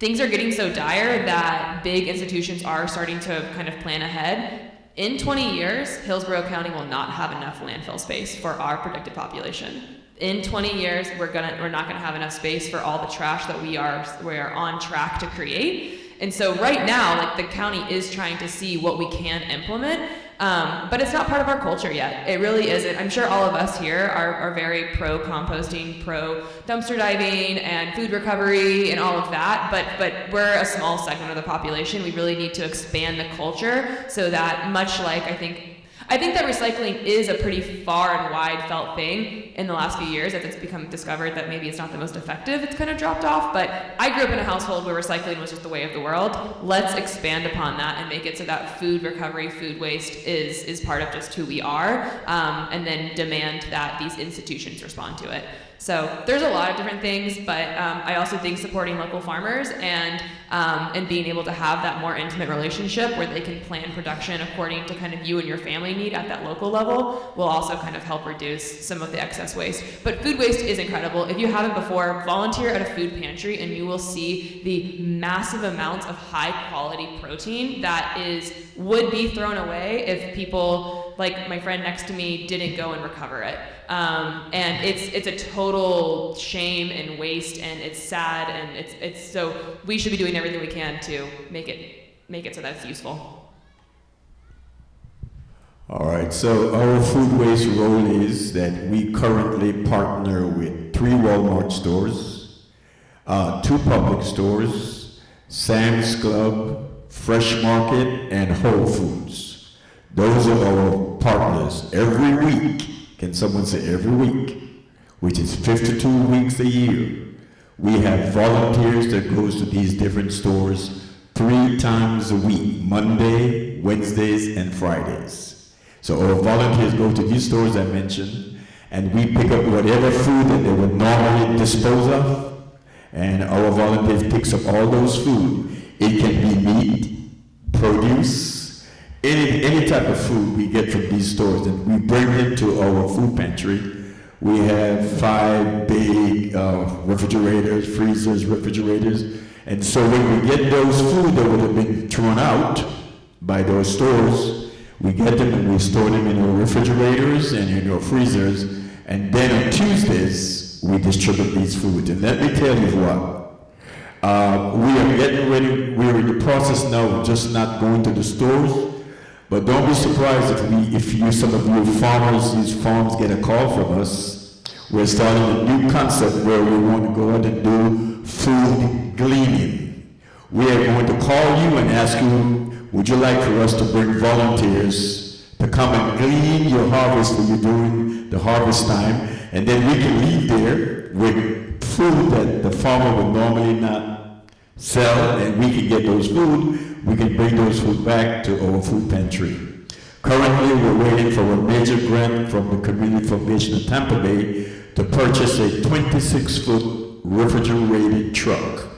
things are getting so dire that big institutions are starting to kind of plan ahead. In 20 years, Hillsborough County will not have enough landfill space for our predicted population. In 20 years, we're not gonna have enough space for all the trash that we are on track to create. And so right now, like the county is trying to see what we can implement, but it's not part of our culture yet. It really isn't. I'm sure all of us here are very pro composting, pro dumpster diving and food recovery and all of that, but we're a small segment of the population. We really need to expand the culture so that much like I think that recycling is a pretty far and wide felt thing in the last few years as it's become discovered that maybe it's not the most effective. It's kind of dropped off, but I grew up in a household where recycling was just the way of the world. Let's expand upon that and make it so that food recovery, food waste is part of just who we are, and then demand that these institutions respond to it. So there's a lot of different things, but I also think supporting local farmers and being able to have that more intimate relationship where they can plan production according to kind of you and your family need at that local level will also kind of help reduce some of the excess waste. But food waste is incredible. If you haven't before, volunteer at a food pantry and you will see the massive amounts of high quality protein that would be thrown away if people like my friend next to me didn't go and recover it. And it's a total shame and waste, and it's sad, and it's so we should be doing everything we can to make it so that it's useful. All right, so our food waste role is that we currently partner with 3 Walmart stores, 2 public stores, Sam's Club, Fresh Market, and Whole Foods. Those are our partners. Every week, can someone say every week, which is 52 weeks a year, we have volunteers that goes to these different stores 3 times a week, Monday, Wednesdays, and Fridays. So our volunteers go to these stores I mentioned, and we pick up whatever food that they would normally dispose of, and our volunteers picks up all those food. It can be meat, produce, any type of food we get from these stores, and we bring it to our food pantry. We have 5 big refrigerators, freezers, refrigerators, and so when we get those food that would have been thrown out by those stores, we get them and we store them in our refrigerators and in our freezers, and then on Tuesdays, we distribute these foods. And let me tell you what, we are getting ready, we're in the process now of just not going to the stores, but don't be surprised if some of you farmers, these farms get a call from us. We're starting a new concept where we want to go out and do food gleaning. We are going to call you and ask you, would you like for us to bring volunteers to come and glean your harvest for you during the harvest time, and then we can leave there with food that the farmer would normally not sell, and we can get those food. We can bring those food back to our food pantry. Currently, we're waiting for a major grant from the Community Foundation of Tampa Bay to purchase a 26-foot refrigerated truck.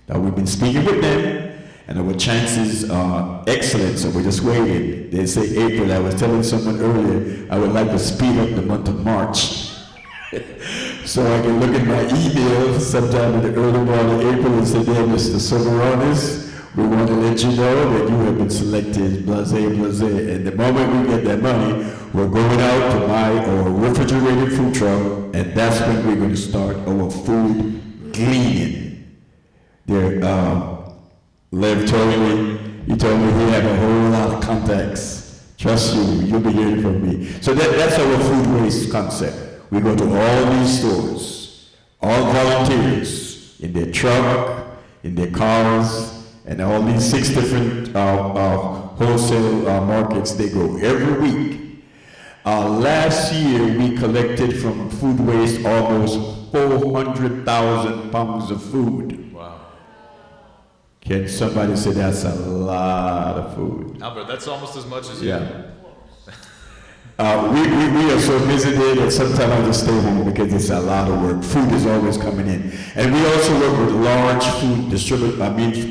Now, we've been speaking with them, and our chances are excellent, so we're just waiting. They say April. I was telling someone earlier, I would like to speed up the month of March. So I can look at my email sometime in the early morning of April and say, dear Mr. Soberanis, we want to let you know that you have been selected, blase, blase. And the moment we get that money, we're going out to buy our refrigerated food truck, and that's when we're going to start our food gleaning. There, Lev told me, he told me he had a whole lot of contacts. Trust you, you'll be hearing from me. So that's our food waste concept. We go to all these stores, all volunteers, in their truck, in their cars, and all these 6 different wholesale markets they go every week. Last year, we collected from food waste almost 400,000 pounds of food. Wow. Can somebody say that's a lot of food? Albert, that's almost as much as you. Yeah. We are so busy there that sometimes I just stay home because it's a lot of work. Food is always coming in. And we also work with large food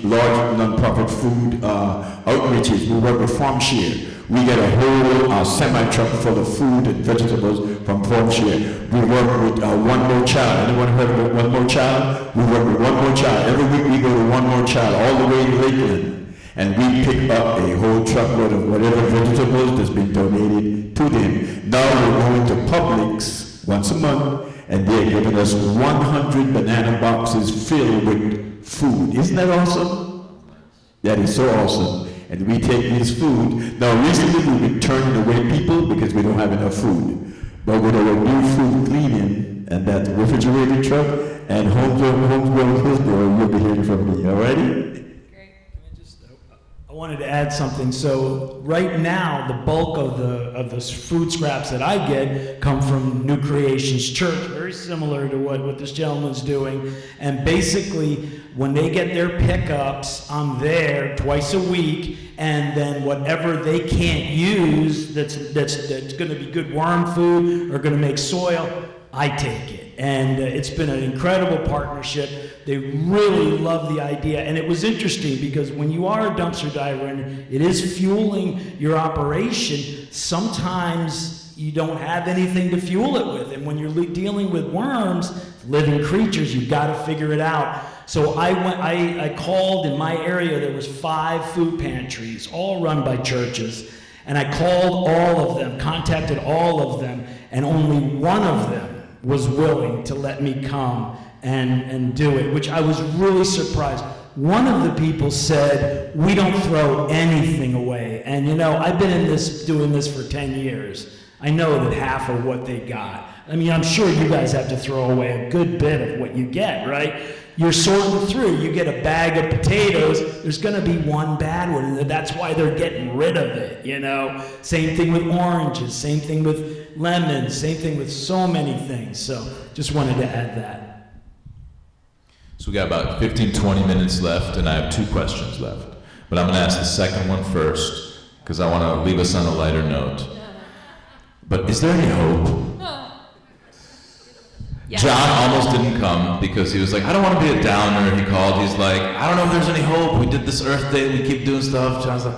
large non-profit food outreaches. We work with Farm Share. We get a whole semi-truck full of food and vegetables from Farm Share. We work with One More Child. Anyone heard of One More Child? We work with One More Child. Every week we go to One More Child, all the way in Lakeland. And we pick up a whole truckload of whatever vegetables that's been donated to them. Now we're going to Publix once a month, and they're giving us 100 banana boxes filled with food. Isn't that awesome? That is so awesome. And we take this food. Now recently we've been turning away people because we don't have enough food. But with our new food cleaning and that refrigerated truck and Homegrown Hillsborough, you'll be hearing from me. All righty? I wanted to add something. So right now, the bulk of the food scraps that I get come from New Creations Church, very similar to what this gentleman's doing. And basically, when they get their pickups, I'm there twice a week, and then whatever they can't use that's going to be good worm food or going to make soil, I take it. And it's been an incredible partnership. They really love the idea. And it was interesting because when you are a dumpster diver and it is fueling your operation, sometimes you don't have anything to fuel it with. And when you're dealing with worms, living creatures, you've got to figure it out. So I called in my area, there was 5 food pantries, all run by churches. And I called all of them, contacted all of them, and only one of them was willing to let me come and do it, which I was really surprised. One of the people said, we don't throw anything away. And you know, I've been doing this for 10 years. I know that half of what they got. I mean, I'm sure you guys have to throw away a good bit of what you get, right? you're sorting through. You get a bag of potatoes, there's gonna be one bad one, and that's why they're getting rid of it, you know? Same thing with oranges, same thing with lemons, same thing with so many things. So just wanted to add that. So we got about 15, 20 minutes left, and I have 2 questions left. But I'm gonna ask the second one first, because I wanna leave us on a lighter note. But is there any hope? Yeah. John almost didn't come because he was like, I don't want to be a downer. He called, he's like, I don't know if there's any hope. We did this Earth Day, we keep doing stuff. John's like,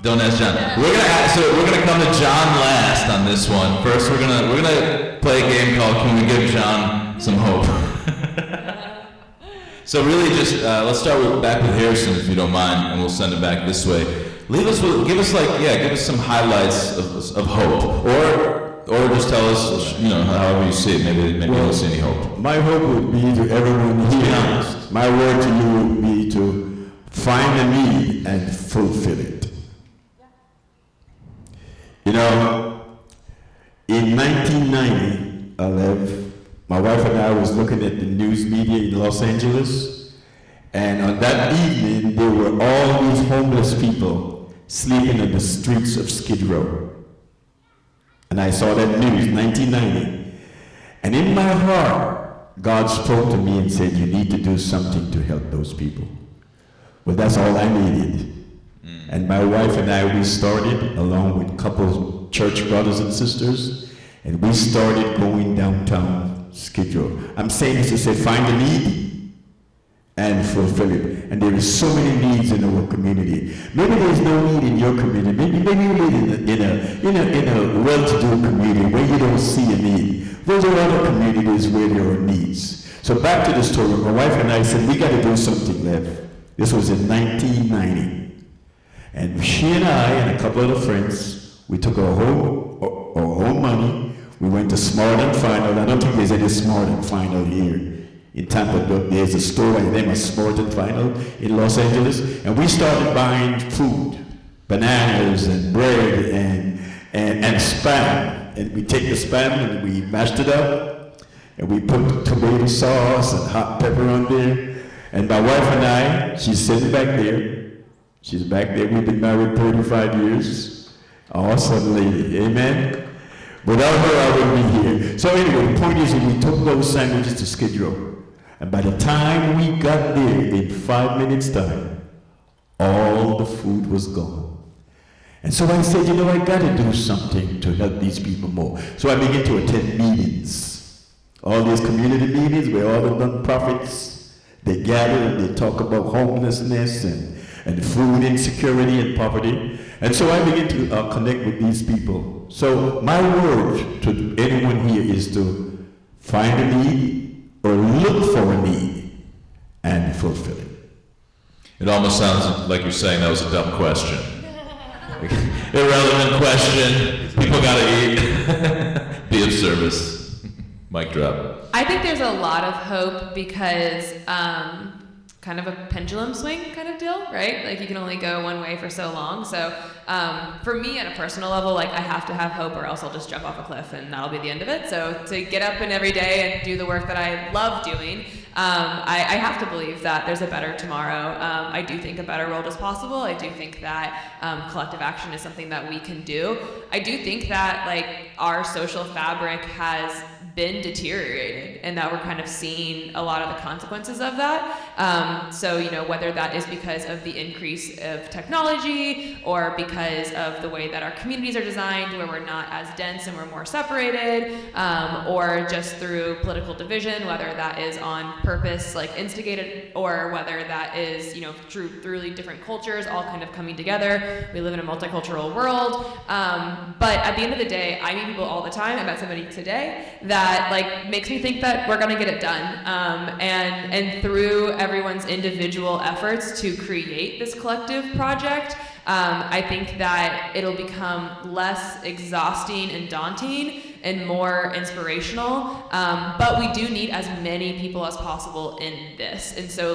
don't ask John. We're gonna come to John last on this one. First, we're gonna play a game called Can We Give John Some Hope? So really just, let's start back with Harrison, if you don't mind, and we'll send it back this way. Give us some highlights of hope, or just tell us, however you see it. Maybe you don't see any hope. My hope would be to everyone here. My word to you would be to find a need and fulfill it. You know, in 1990, my wife and I was looking at the news media in Los Angeles, and on that evening, there were all these homeless people sleeping on the streets of Skid Row. And I saw that news, 1990. And in my heart, God spoke to me and said, you need to do something to help those people. Well, that's all I needed. And my wife and I, we started, along with a couple of church brothers and sisters, and we started going downtown Skid Row. I'm saying this to say, find a need and fulfill it. And there is so many needs in our community. Maybe there's no need in your community. Maybe you live in a well-to-do community where you don't see a need. Those are other communities where there are needs. So back to the story. My wife and I said, we got to do something, Lev. This was in 1990. And she and I and a couple of friends, we took our home money. We went to Smart and Final. I don't think there's any Smart and Final here. In Tampa, there's a store by the name of Smart and Final in Los Angeles, and we started buying food, bananas and bread and Spam. And we take the Spam and we mashed it up, and we put tomato sauce and hot pepper on there. And my wife and I, she's sitting back there. She's back there. We've been married 35 years. Awesome lady, amen. Without her, I wouldn't be here. So anyway, the point is that we took those sandwiches to Skid Row. And by the time we got there, in 5 minutes' time, all the food was gone. And so I said, I got to do something to help these people more. So I began to attend meetings. All these community meetings where all the non-profits, they gather and they talk about homelessness and food insecurity and poverty. And so I began to connect with these people. So my word to anyone here is to find a need or look for a need and fulfill it. It almost sounds like you're saying that was a dumb question. Irrelevant question. People gotta eat. Be of service. Mic drop. I think there's a lot of hope because kind of a pendulum swing kind of deal, right? Like you can only go one way for so long. So for me at a personal level, like I have to have hope or else I'll just jump off a cliff and that'll be the end of it. So to get up and every day and do the work that I love doing, I have to believe that there's a better tomorrow. I do think a better world is possible. I do think that collective action is something that we can do. I do think that like our social fabric has been deteriorated and that we're kind of seeing a lot of the consequences of that. So, whether that is because of the increase of technology or because of the way that our communities are designed where we're not as dense and we're more separated, or just through political division, whether that is on purpose, like instigated, or whether that is, through really different cultures all kind of coming together. We live in a multicultural world. But at the end of the day, I meet people all the time. I met somebody today that makes me think that we're gonna get it done. And through everyone's individual efforts to create this collective project, I think that it'll become less exhausting and daunting and more inspirational. But we do need as many people as possible in this. And so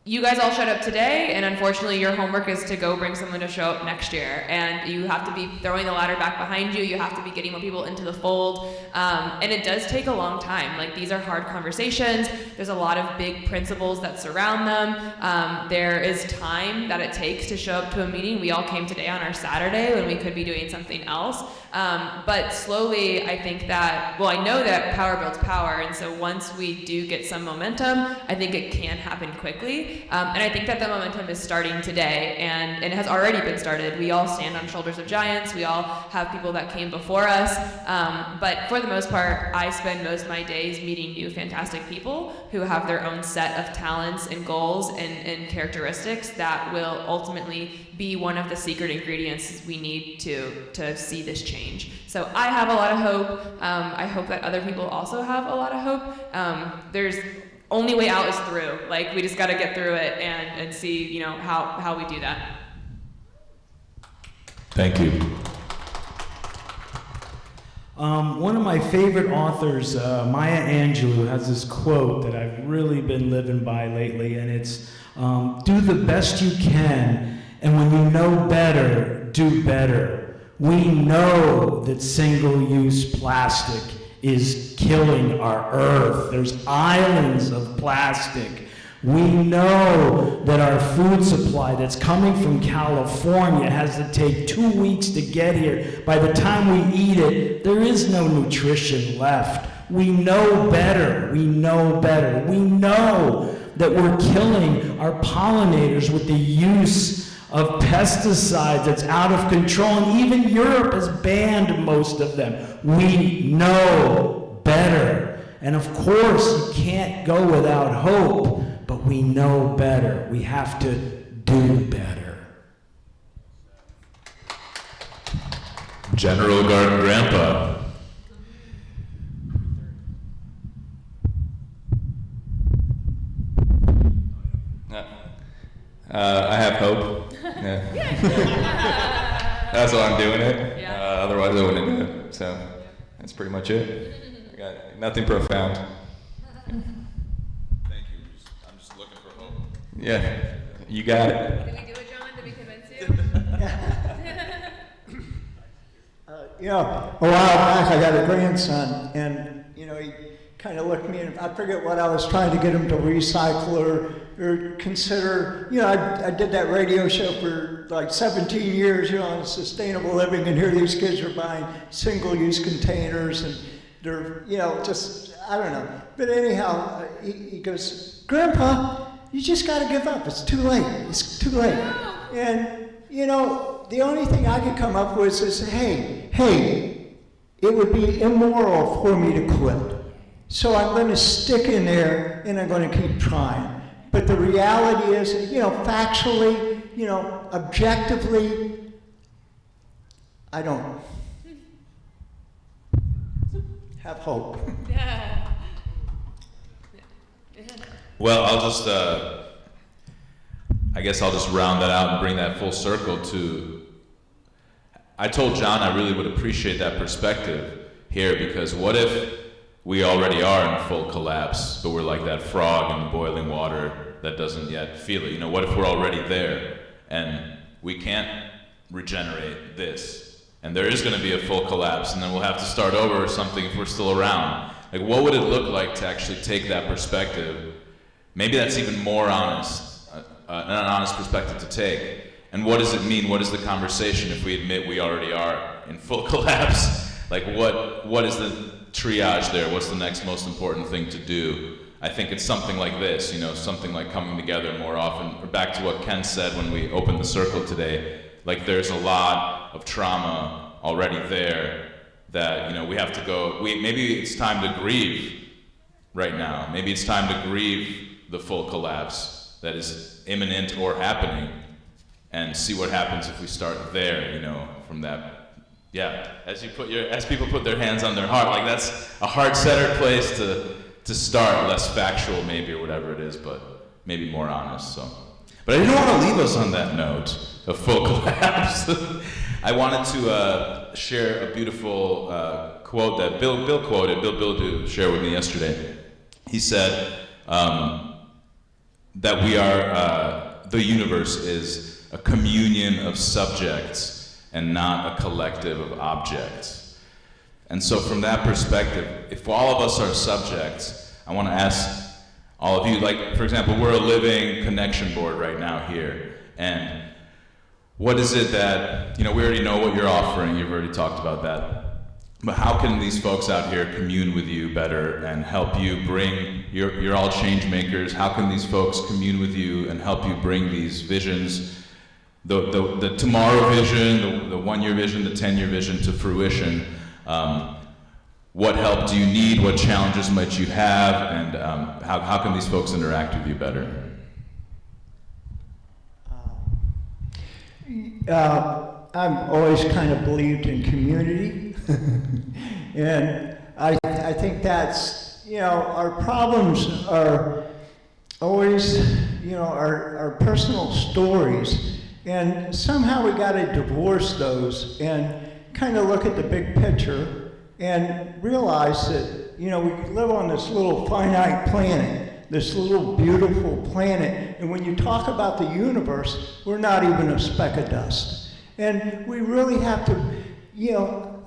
you guys all showed up today, and unfortunately your homework is to go bring someone to show up next year. And you have to be throwing the ladder back behind you. You have to be getting more people into the fold. And it does take a long time. Like, these are hard conversations. There's a lot of big principles that surround them. There is time that it takes to show up to a meeting. We all came today on our Saturday when we could be doing something else. But slowly, I think that, well, I know that power builds power, and so once we do get some momentum, I think it can happen quickly. And I think that the momentum is starting today, and it has already been started. We all stand on shoulders of giants. We all have people that came before us. But for the most part, I spend most of my days meeting new fantastic people who have their own set of talents and goals and characteristics that will ultimately be one of the secret ingredients we need to see this change. So I have a lot of hope. I hope that other people also have a lot of hope. There's only way out is through. Like, we just got to get through it and see, you know, how we do that. Thank you. One of my favorite authors, Maya Angelou, has this quote that I've really been living by lately, and it's, do the best you can, and when you know better, do better. We know that single-use plastic is killing our earth. There's islands of plastic. We know that our food supply that's coming from California has to take 2 weeks to get here. By the time we eat it, there is no nutrition left. We know better. We know better. We know that we're killing our pollinators with the use of pesticides that's out of control, and even Europe has banned most of them. We know better. And of course, you can't go without hope, but we know better. We have to do better. General Garden Grandpa. I have hope. Yeah. That's why I'm doing it. Yeah. Otherwise, I wouldn't do it. So that's pretty much it. I got nothing profound. Thank you. I'm just looking for hope. Yeah, you got it. Did we do it, John? Did we convince you? You know, a while back I got a grandson, and you know, he kind of looked at me, and I forget what I was trying to get him to recycle or consider. You know, I did that radio show for like 17 years, you know, on sustainable living, and here these kids are buying single-use containers, and they're, you know, just, I don't know. But anyhow, he goes, "Grandpa, you just got to give up. It's too late. It's too late." And you know, the only thing I could come up with is, hey, it would be immoral for me to quit. So I'm going to stick in there, and I'm going to keep trying. But the reality is, you know, factually, you know, objectively, I don't have hope. Well, I'll just, I guess I'll just round that out and bring that full circle to, I told John I really would appreciate that perspective here, because what if we already are in full collapse, but we're like that frog in the boiling water that doesn't yet feel it? You know, what if we're already there and we can't regenerate this, and there is going to be a full collapse, and then we'll have to start over or something if we're still around? Like, what would it look like to actually take that perspective? Maybe that's even more honest, an honest perspective to take. And what does it mean? What is the conversation if we admit we already are in full collapse? Like, what is the triage there? What's the next most important thing to do? I think it's something like this, you know, something like coming together more often. Or back to what Ken said when we opened the circle today, like, there's a lot of trauma already there that, you know, we have to go, maybe it's time to grieve right now. Maybe it's time to grieve the full collapse that is imminent or happening, and see what happens if we start there, you know, from that. Yeah, as people put their hands on their heart, like, that's a heart-centered place to start, less factual maybe, or whatever it is, but maybe more honest. So, but I didn't want to leave us on that note of full collapse. I wanted to share a beautiful quote that Bill Bildu shared with me yesterday. He said, that we are, the universe is a communion of subjects and not a collective of objects. And so from that perspective, if all of us are subjects, I want to ask all of you, like, for example, we're a living connection board right now here, and what is it that, we already know what you're offering, you've already talked about that, but how can these folks out here commune with you better and help you bring, you're all change makers, how can these folks commune with you and help you bring these visions, the tomorrow vision, the 1-year vision, the 10-year vision to fruition? What help do you need? What challenges might you have? And how can these folks interact with you better? I've always kind of believed in community. And I think that's, our problems are always, our personal stories. And somehow we got to divorce those and kind of look at the big picture and realize that, we live on this little finite planet, this little beautiful planet, and when you talk about the universe, we're not even a speck of dust. And we really have to,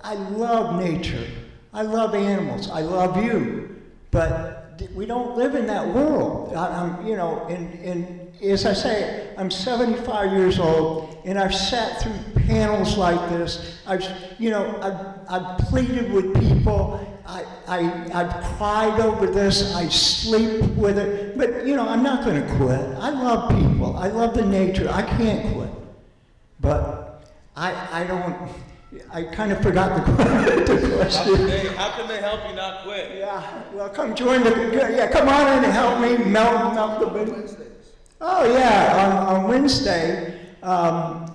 I love nature, I love animals, I love you, but we don't live in that world. And as I say, I'm 75 years old, and I've sat through panels like this. I've pleaded with people. I've cried over this. I sleep with it. But I'm not going to quit. I love people. I love the nature. I can't quit. But I don't. I kind of forgot the question. How can they help you not quit? Yeah. Well, come join come on in and help me melt the business. Oh yeah, on Wednesday,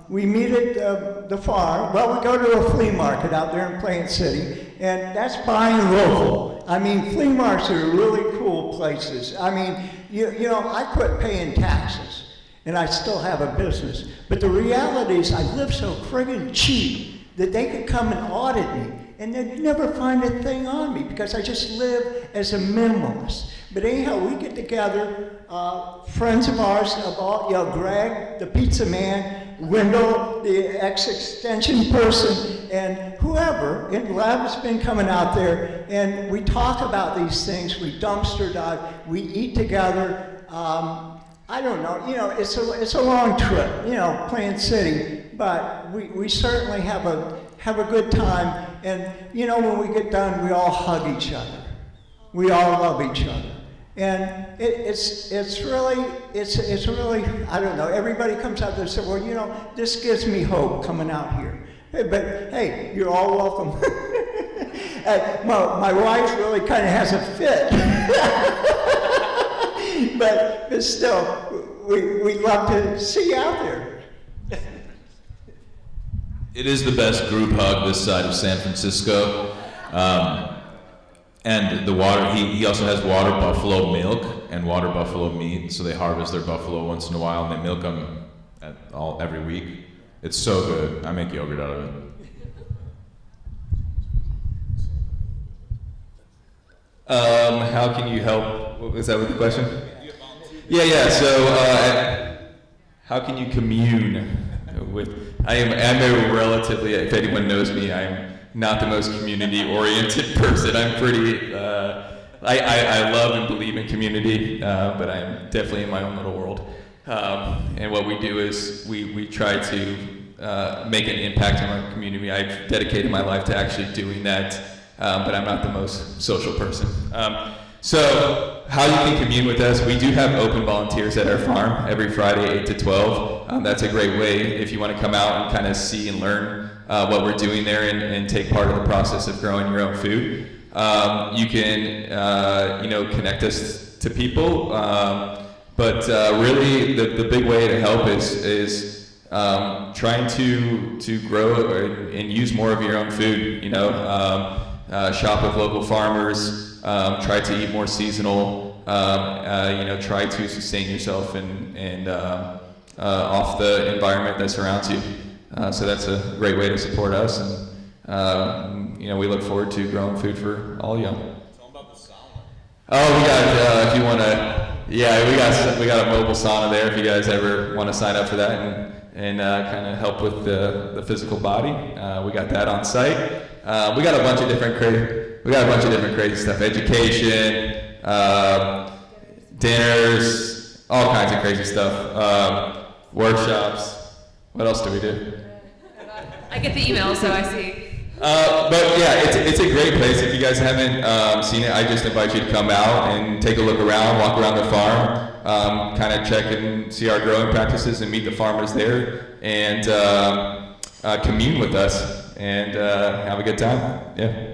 we meet at the farm. Well, we go to a flea market out there in Plant City, and that's buying local. I mean, flea markets are really cool places. I mean, I quit paying taxes, and I still have a business. But the reality is I live so friggin' cheap that they could come and audit me, and they'd never find a thing on me because I just live as a minimalist. But anyhow, we get together, friends of ours, Greg, the pizza man, Wendell, the ex-extension person, and whoever, and Lev's been coming out there, and we talk about these things, we dumpster dive, we eat together. I don't know, it's a long trip, Plant City, but we certainly have a good time, and when we get done, we all hug each other. We all love each other. And it's really, I don't know, everybody comes out there and says, well, this gives me hope coming out here. But hey, you're all welcome. My wife really kind of has a fit. but still, we love to see you out there. It is the best group hug this side of San Francisco. And the water, he also has water buffalo milk and water buffalo meat, so they harvest their buffalo once in a while and they milk them every week. It's so good. I make yogurt out of it. How can you help? Was that what the question? Yeah. So, how can you commune with? I am a relatively. If anyone knows me, I'm not the most community-oriented person. I'm pretty. I love and believe in community, but I'm definitely in my own little world. And what we do is we try to make an impact in our community. I've dedicated my life to actually doing that, but I'm not the most social person. So how you can commune with us, we do have open volunteers at our farm every Friday, 8 to 12. That's a great way if you want to come out and kind of see and learn what we're doing there and take part of the process of growing your own food. You can, connect us to people, but really the big way to help is trying to grow and use more of your own food. Shop with local farmers. Try to eat more seasonal, try to sustain yourself and off the environment that surrounds you. So that's a great way to support us, and we look forward to growing food for all y'all. Tell them about the sauna. Oh, we got, if you want to yeah, we got a mobile sauna there if you guys ever want to sign up for that and kind of help with the physical body. We got that on site. We got a bunch of different crazy stuff. Education, dinners, all kinds of crazy stuff. Workshops. What else do we do? I get the email, so I see. But yeah, it's a great place. If you guys haven't seen it, I just invite you to come out and take a look around, walk around the farm, kind of check and see our growing practices and meet the farmers there, and commune with us and have a good time. Yeah.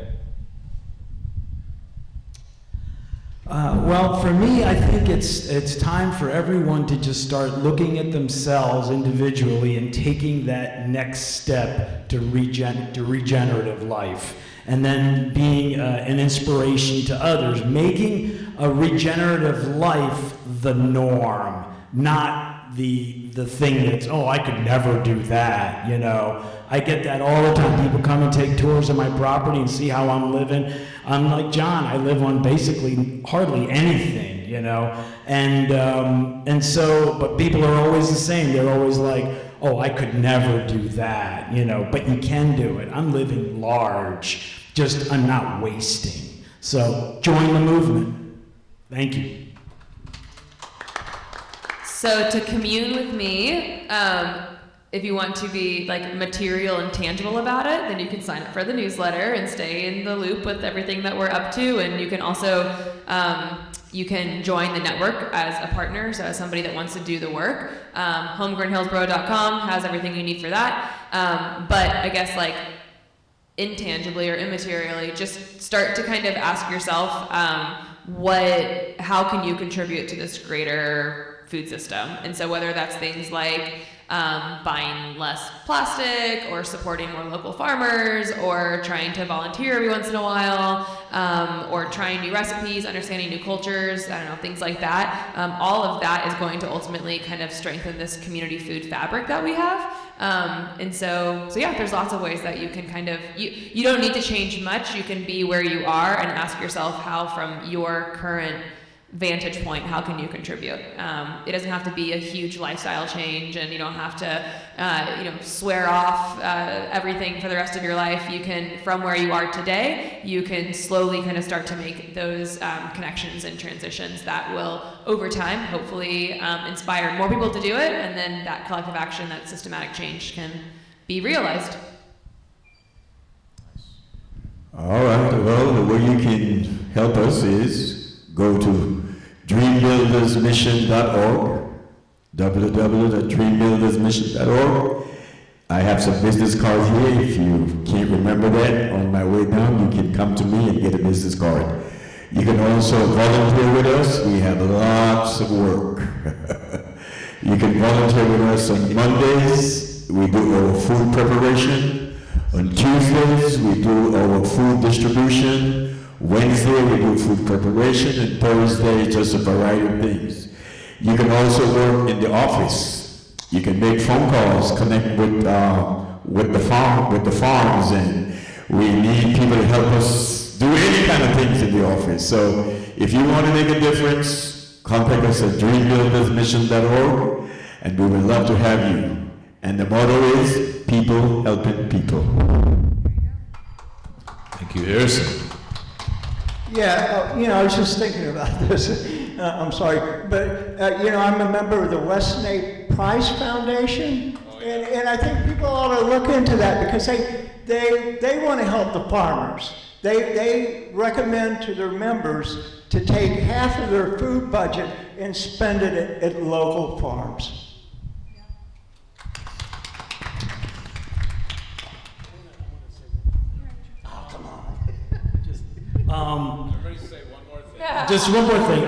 Well, for me, I think it's time for everyone to just start looking at themselves individually and taking that next step to regenerative life, and then being an inspiration to others, making a regenerative life the norm, not the thing that's, oh, I could never do that, you know. I get that all the time. People come and take tours of my property and see how I'm living. I'm like John, I live on basically hardly anything, you know. And so, but people are always the same. They're always like, oh, I could never do that, you know, but you can do it. I'm living large, just I'm not wasting. So join the movement. Thank you. So to commune with me, if you want to be like material and tangible about it, then you can sign up for the newsletter and stay in the loop with everything that we're up to. And you can also, you can join the network as a partner, so as somebody that wants to do the work. Homegrownhillsborough.com has everything you need for that. But I guess like intangibly or immaterially, just start to kind of ask yourself, how can you contribute to this greater food system? And so whether that's things like buying less plastic, or supporting more local farmers, or trying to volunteer every once in a while, or trying new recipes, understanding new cultures, I don't know, things like that. All of that is going to ultimately kind of strengthen this community food fabric that we have. And so yeah, there's lots of ways that you can kind of, you don't need to change much. You can be where you are and ask yourself how, from your current vantage point, how can you contribute? It doesn't have to be a huge lifestyle change, and you don't have to, swear off everything for the rest of your life. You can, from where you are today, you can slowly kind of start to make those connections and transitions that will, over time, hopefully inspire more people to do it, and then that collective action, that systematic change can be realized. All right, well, the way you can help us is go to dreambuildersmission.org, www.dreambuildersmission.org. I have some business cards here. If you can't remember that, on my way down, you can come to me and get a business card. You can also volunteer with us. We have lots of work. You can volunteer with us on Mondays. We do our food preparation. On Tuesdays, we do our food distribution. Wednesday, we do food preparation, and Thursday, just a variety of things. You can also work in the office. You can make phone calls, connect with the farms, and we need people to help us do any kind of things in the office. So if you want to make a difference, contact us at dreambuildersmission.org, and we would love to have you. And the motto is people helping people. Thank you, Harrison. Yeah, I was just thinking about this. I'm sorry, but I'm a member of the West Nape Price Foundation, and I think people ought to look into that, because they want to help the farmers. They recommend to their members to take half of their food budget and spend it at local farms. Just one more thing.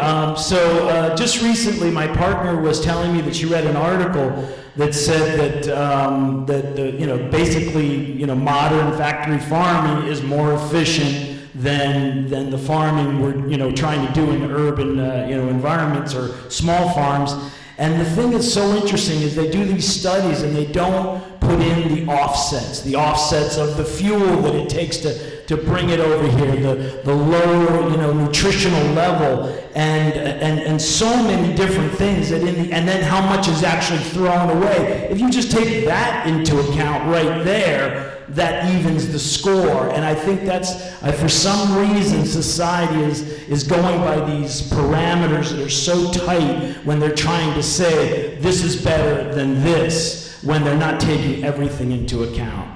Just recently, my partner was telling me that she read an article that said that basically modern factory farming is more efficient than the farming we're trying to do in urban environments or small farms. And the thing that's so interesting is they do these studies and they don't put in the offsets of the fuel that it takes to to bring it over here, the lower, nutritional level, and so many different things that and then how much is actually thrown away. If you just take that into account right there, that evens the score. And I think that's, for some reason, society is going by these parameters that are so tight when they're trying to say this is better than this, when they're not taking everything into account.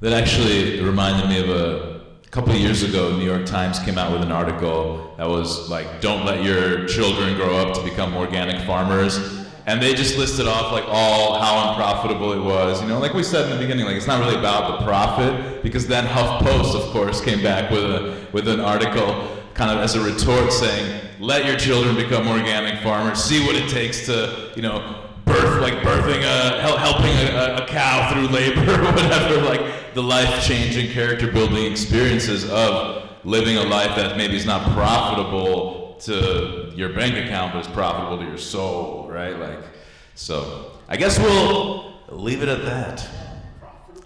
That actually reminded me of a couple of years ago, the New York Times came out with an article that was like, don't let your children grow up to become organic farmers. And they just listed off like how unprofitable it was. Like we said in the beginning, like it's not really about the profit, because then HuffPost, of course, came back with an article kind of as a retort saying, let your children become organic farmers, see what it takes to, helping a cow through labor or whatever, like the life-changing, character-building experiences of living a life that maybe is not profitable to your bank account, but it's profitable to your soul, right? So I guess we'll leave it at that.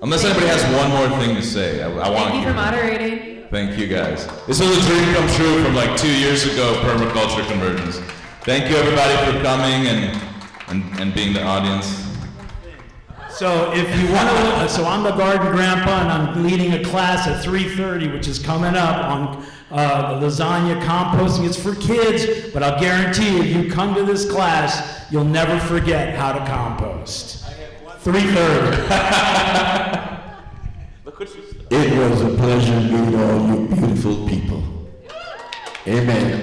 Unless anybody has one more thing to say, I want to. Thank you for moderating. Thank you guys. This was a dream come true from like 2 years ago, permaculture convergence. Thank you everybody for coming and being the audience. So if you want to, so I'm the garden grandpa, and I'm leading a class at 3:30, which is coming up on lasagna composting. It's for kids, but I'll guarantee you, if you come to this class, you'll never forget how to compost. 3:30. It was a pleasure to meet all you beautiful people. Amen.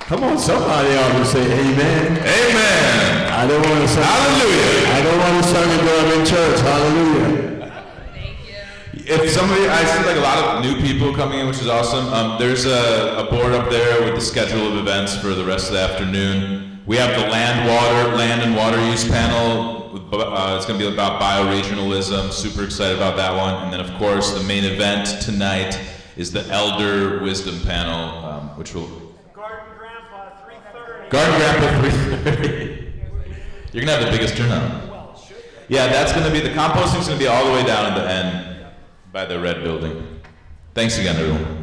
Come on, somebody ought to say amen. Amen. I don't want to say hallelujah. I don't want to serve God in church. Hallelujah. Thank you. If I see like a lot of new people coming in, which is awesome. There's a board up there with the schedule of events for the rest of the afternoon. We have the land and water use panel. It's going to be about bioregionalism. Super excited about that one. And then, of course, the main event tonight is the Elder Wisdom panel, which will. Garden Grandpa, 3:30. Garden Grandpa 3:30. You're going to have the biggest turnout. Yeah, that's going to be, the composting's going to be all the way down at the end by the red building. Thanks again, everyone.